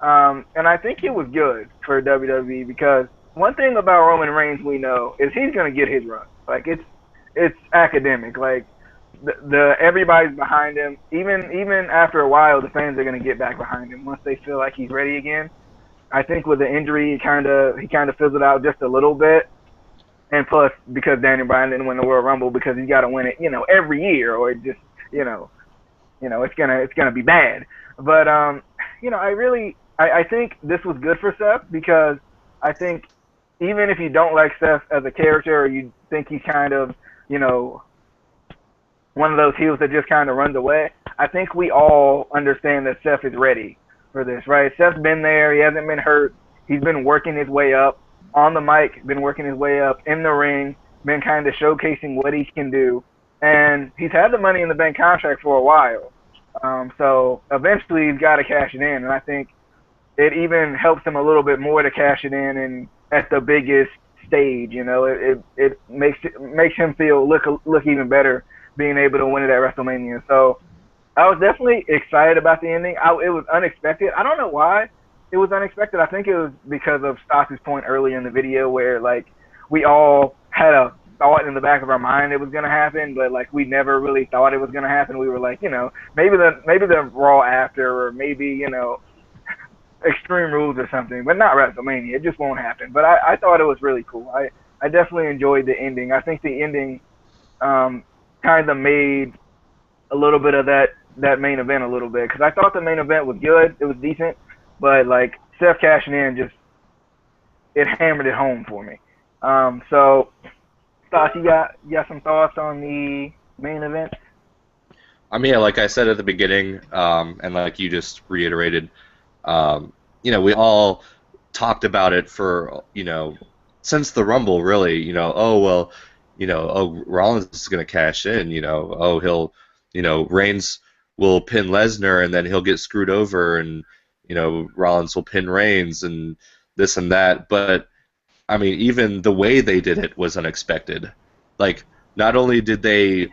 And I think it was good for WWE because one thing about Roman Reigns we know is he's going to get his run. Like, it's academic. Like, the everybody's behind him. Even after a while, the fans are going to get back behind him once they feel like he's ready again. I think with the injury, he kind of fizzled out just a little bit. And plus, because Daniel Bryan didn't win the Royal Rumble, because he's got to win it, every year, or it just, it's gonna be bad. But I think this was good for Seth because I think even if you don't like Seth as a character or you think he's kind of, one of those heels that just kind of runs away, I think we all understand that Seth is ready for this, right? Seth's been there. He hasn't been hurt. He's been working his way up on the mic, been working his way up in the ring, been kind of showcasing what he can do. And he's had the Money in the Bank contract for a while. So eventually he's got to cash it in. And I think it even helps him a little bit more to cash it in and at the biggest stage. It makes him look even better being able to win it at WrestleMania. So I was definitely excited about the ending. It was unexpected. I don't know why it was unexpected. I think it was because of Stas's point earlier in the video where, like, we all had a thought in the back of our mind it was going to happen, but, like, we never really thought it was going to happen. We were like, maybe the Raw after, or maybe, Extreme Rules or something, but not WrestleMania. It just won't happen. But I thought it was really cool. I definitely enjoyed the ending. I think the ending kind of made a little bit of that main event a little bit, because I thought the main event was good. It was decent. But, like, Seth cashing in it hammered it home for me. So, Stas, you got some thoughts on the main event? I mean, like I said at the beginning, and like you just reiterated, we all talked about it for, since the Rumble, really, Rollins is going to cash in, he'll, Reigns will pin Lesnar and then he'll get screwed over and, Rollins will pin Reigns and this and that. But, I mean, even the way they did it was unexpected. Like, not only did they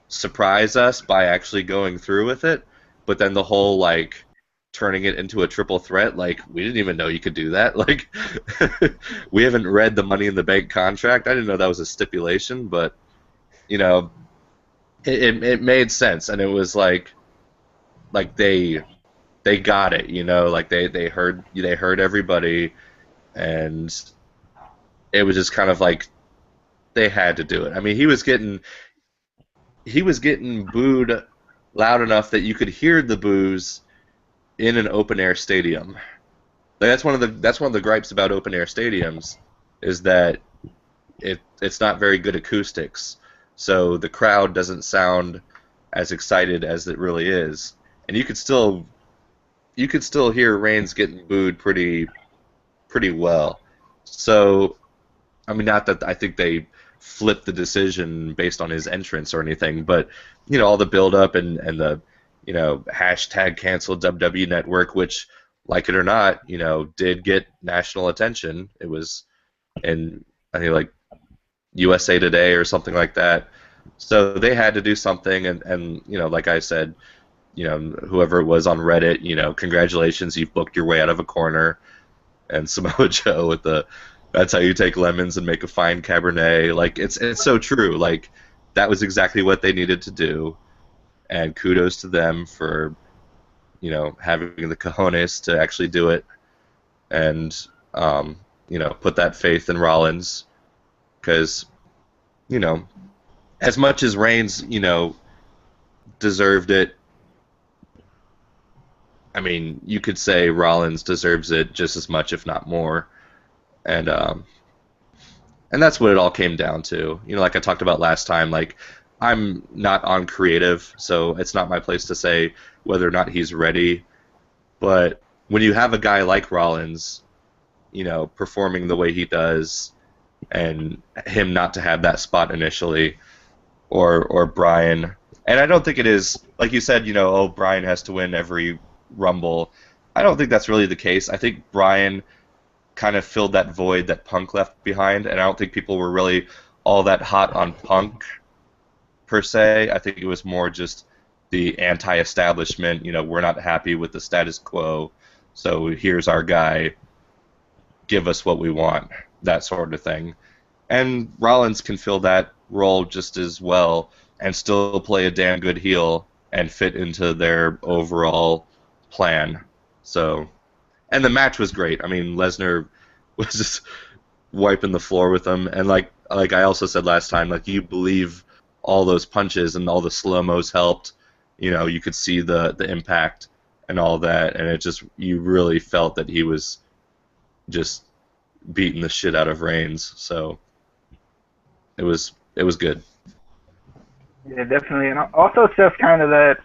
surprise us by actually going through with it, but then the whole, like, turning it into a triple threat, like, we didn't even know you could do that. Like, we haven't read the Money in the Bank contract. I didn't know that was a stipulation, but, it made sense, and it was like they got it, like they heard everybody, and it was just kind of like they had to do it. I mean, he was getting booed loud enough that you could hear the boos in an open air stadium. Like, that's one of the gripes about open air stadiums, is that it's not very good acoustics, so the crowd doesn't sound as excited as it really is, and you could still hear Reigns getting booed pretty well. So I mean, not that I think they flipped the decision based on his entrance or anything, but all the build up and the hashtag cancel WWE Network, which, like it or not, did get national attention. It was in, I think, like USA Today or something like that. So they had to do something, and like I said, whoever it was on Reddit, congratulations, you've booked your way out of a corner. And Samoa Joe with that's how you take lemons and make a fine Cabernet. Like, it's so true. Like, that was exactly what they needed to do, and kudos to them for having the cojones to actually do it, and put that faith in Rollins, because as much as Reigns deserved it, I mean, you could say Rollins deserves it just as much, if not more, and that's what it all came down to. Like I talked about last time, like, I'm not on creative, so it's not my place to say whether or not he's ready. But when you have a guy like Rollins, performing the way he does, and him not to have that spot initially, or Bryan, and I don't think it is, like you said, oh, Bryan has to win every Rumble. I don't think that's really the case. I think Bryan kind of filled that void that Punk left behind, and I don't think people were really all that hot on Punk per se. I think it was more just the anti-establishment, we're not happy with the status quo, so here's our guy, give us what we want, that sort of thing. And Rollins can fill that role just as well and still play a damn good heel and fit into their overall plan. So, and the match was great. I mean, Lesnar was just wiping the floor with him, and like I also said last time, like, you believe all those punches and all the slow-mos helped. You could see the impact and all that, and it just, you really felt that he was just beating the shit out of Reigns. So it was good. Yeah, definitely. And also Seth's kind of that,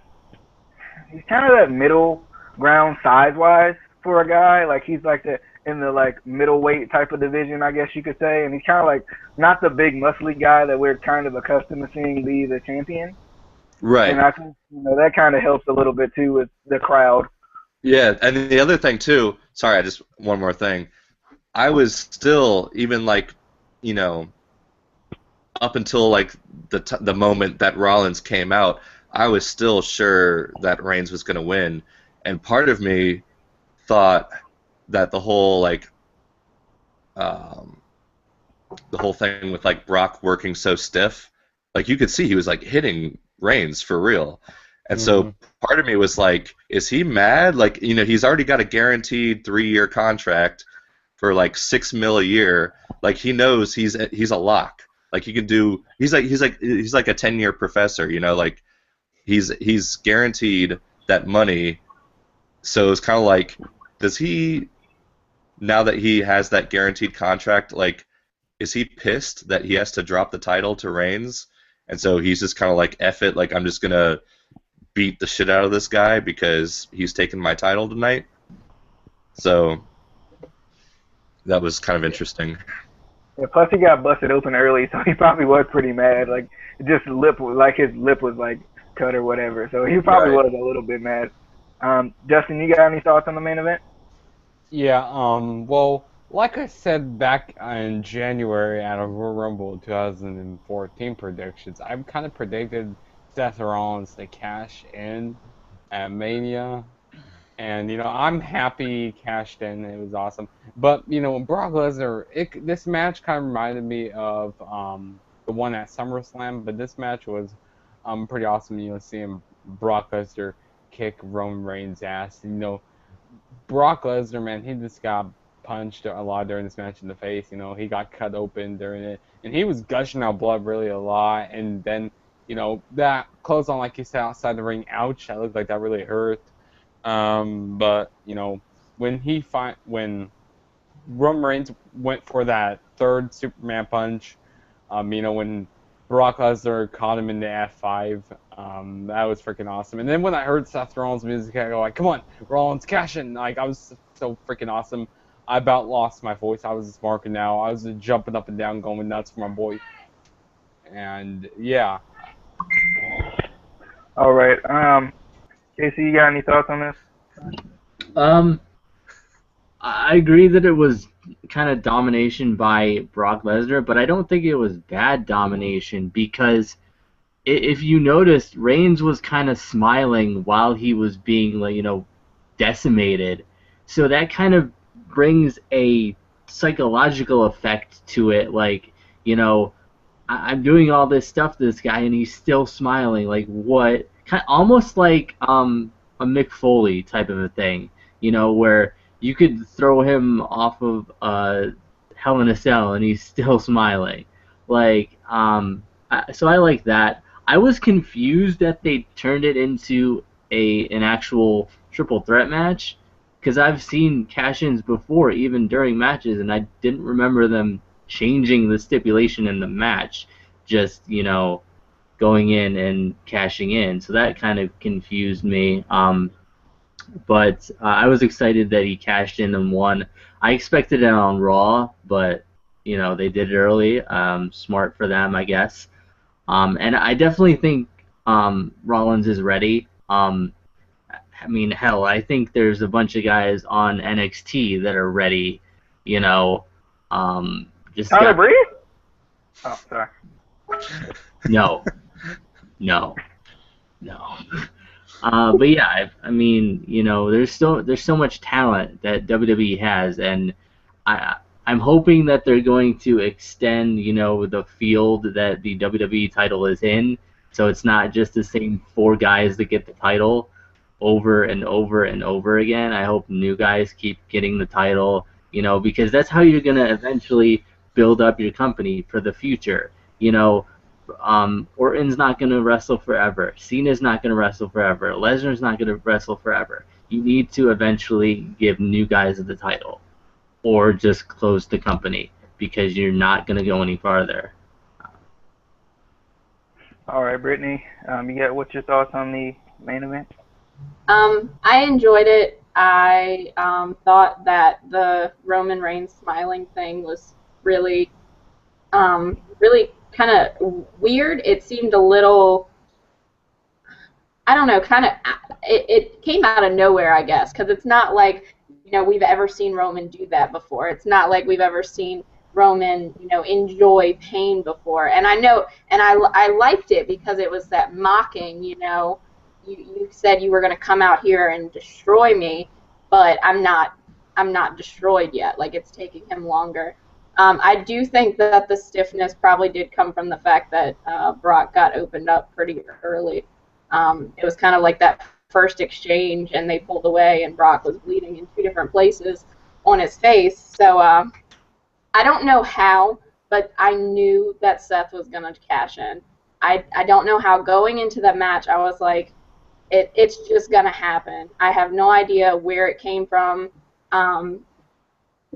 he's kind of that middle ground size-wise for a guy. Like, he's like in the like middleweight type of division, I guess you could say. And he's kind of like not the big muscly guy that we're kind of accustomed to seeing be the champion. Right. And I think that kind of helps a little bit too with the crowd. Yeah, and the other thing too. Sorry, one more thing. I was still, even like, up until like the moment that Rollins came out, I was still sure that Reigns was going to win, and part of me thought that the whole thing with like Brock working so stiff, like, you could see he was like hitting Reigns for real, and so part of me was like, is he mad? Like, he's already got a guaranteed 3-year contract for like $6 million a year. Like, he knows he's a lock. Like, he can do. He's like a 10-year professor. Like, he's guaranteed that money. So it's kind of like, does he, now that he has that guaranteed contract, like, is he pissed that he has to drop the title to Reigns? And so he's just kind of like, F it, like, I'm just going to beat the shit out of this guy because he's taking my title tonight. So that was kind of interesting. Yeah, plus he got busted open early, so he probably was pretty mad. Like, his lip was like cut or whatever, so he probably was a little bit mad. Justin, you got any thoughts on the main event? Yeah, well, like I said back in January at a Royal Rumble 2014 predictions, I've kind of predicted Seth Rollins to cash in at Mania. And, I'm happy he cashed in. It was awesome. But, Brock Lesnar, this match kind of reminded me of the one at SummerSlam. But this match was pretty awesome, seeing Brock Lesnar kick Roman Reigns' ass. Brock Lesnar, man, he just got punched a lot during this match in the face. He got cut open during it. And he was gushing out blood really a lot. And then, that clothesline, like you said, outside the ring, ouch, that looked like that really hurt. But, when Roman Reigns went for that third Superman punch, when Brock Lesnar caught him in the F5, that was freaking awesome. And then when I heard Seth Rollins' music, I go like, come on, Rollins, cash in. Like, I was so freaking awesome. I about lost my voice. I was just marking now. I was just jumping up and down, going nuts for my boy. And yeah, All right. Casey, you got any thoughts on this? I agree that it was kind of domination by Brock Lesnar, but I don't think it was bad domination because if you noticed, Reigns was kind of smiling while he was being, like, decimated. So that kind of brings a psychological effect to it. Like, I'm doing all this stuff to this guy and he's still smiling. Like, what? Almost like a Mick Foley type of a thing, where you could throw him off of Hell in a Cell and he's still smiling. Like, so I like that. I was confused that they turned it into an actual triple threat match because I've seen cash-ins before, even during matches, and I didn't remember them changing the stipulation in the match, just, going in and cashing in. So that kind of confused me. But I was excited that he cashed in and won. I expected it on Raw, but, they did it early. Smart for them, I guess. And I definitely think Rollins is ready. I mean, hell, I think there's a bunch of guys on NXT that are ready, Tyler Breeze? Oh, sorry. No. But yeah, I mean, there's so much talent that WWE has, and I'm hoping that they're going to extend, the field that the WWE title is in, so it's not just the same 4 guys that get the title over and over and over again. I hope new guys keep getting the title, because that's how you're gonna eventually build up your company for the future. Orton's not going to wrestle forever. Cena's not going to wrestle forever. Lesnar's not going to wrestle forever. You need to eventually give new guys the title, or just close the company because you're not going to go any farther. All right, Brittany, what's your thoughts on the main event? I enjoyed it. I thought that the Roman Reigns smiling thing was really kind of weird. It seemed a little, I don't know, it came out of nowhere, I guess, because it's not like, we've ever seen Roman do that before. It's not like we've ever seen Roman, enjoy pain before. And I know, and I liked it because it was that mocking, you said you were going to come out here and destroy me, but I'm not destroyed yet. Like, it's taking him longer. I do think that the stiffness probably did come from the fact that Brock got opened up pretty early. It was kind of like that first exchange, and they pulled away, and Brock was bleeding in 2 different places on his face. So I don't know how, but I knew that Seth was going to cash in. I don't know how. Going into the match, I was like, it's just going to happen. I have no idea where it came from.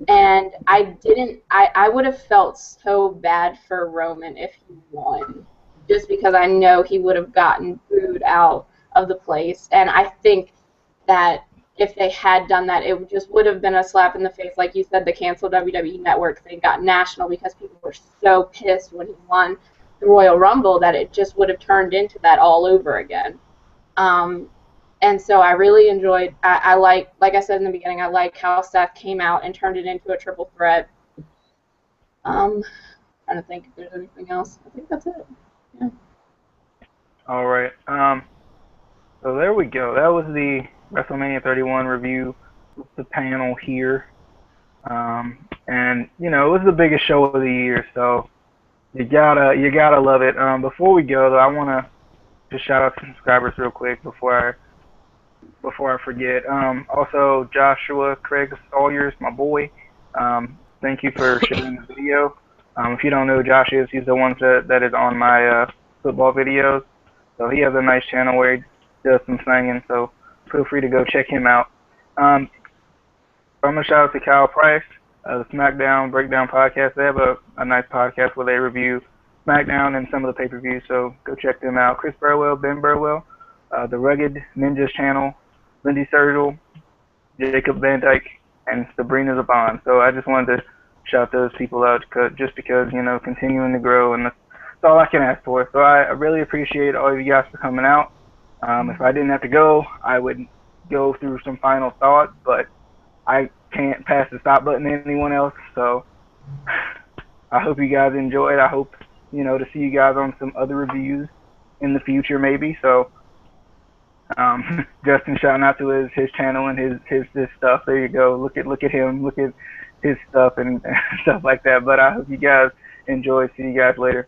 And I would have felt so bad for Roman if he won, just because I know he would have gotten booed out of the place. And I think that if they had done that, it just would have been a slap in the face. Like you said, the canceled WWE Network thing got national because people were so pissed when he won the Royal Rumble that it just would have turned into that all over again. And so I really enjoyed, I like I said in the beginning, I like how Seth came out and turned it into a triple threat. Trying to think if there's anything else. I think that's it. Yeah. All right. So there we go. That was the WrestleMania 31 review with the panel here. And, it was the biggest show of the year, so you gotta love it. Before we go, though, I want to just shout out some subscribers real quick before I forget. Also, Joshua Craig Sawyers, my boy. Thank you for sharing the video. If you don't know who Josh is, he's the one that is on my football videos. So he has a nice channel where he does some singing. So feel free to go check him out. I'm gonna shout out to Kyle Price, the SmackDown Breakdown podcast. They have a nice podcast where they review SmackDown and some of the pay-per-views. So go check them out. Chris Burwell, Ben Burwell, the Rugged Ninjas channel, Lindy Sergel, Jacob Van Dyke, and Sabrina's a bond. So I just wanted to shout those people out just because, continuing to grow, and that's all I can ask for. So I really appreciate all of you guys for coming out. If I didn't have to go, I would go through some final thoughts, but I can't pass the stop button to anyone else. So I hope you guys enjoyed. I hope, to see you guys on some other reviews in the future maybe. So Justin shouting out to his channel and his stuff. There you go. Look at him. Look at his stuff and stuff like that. But I hope you guys enjoy. See you guys later.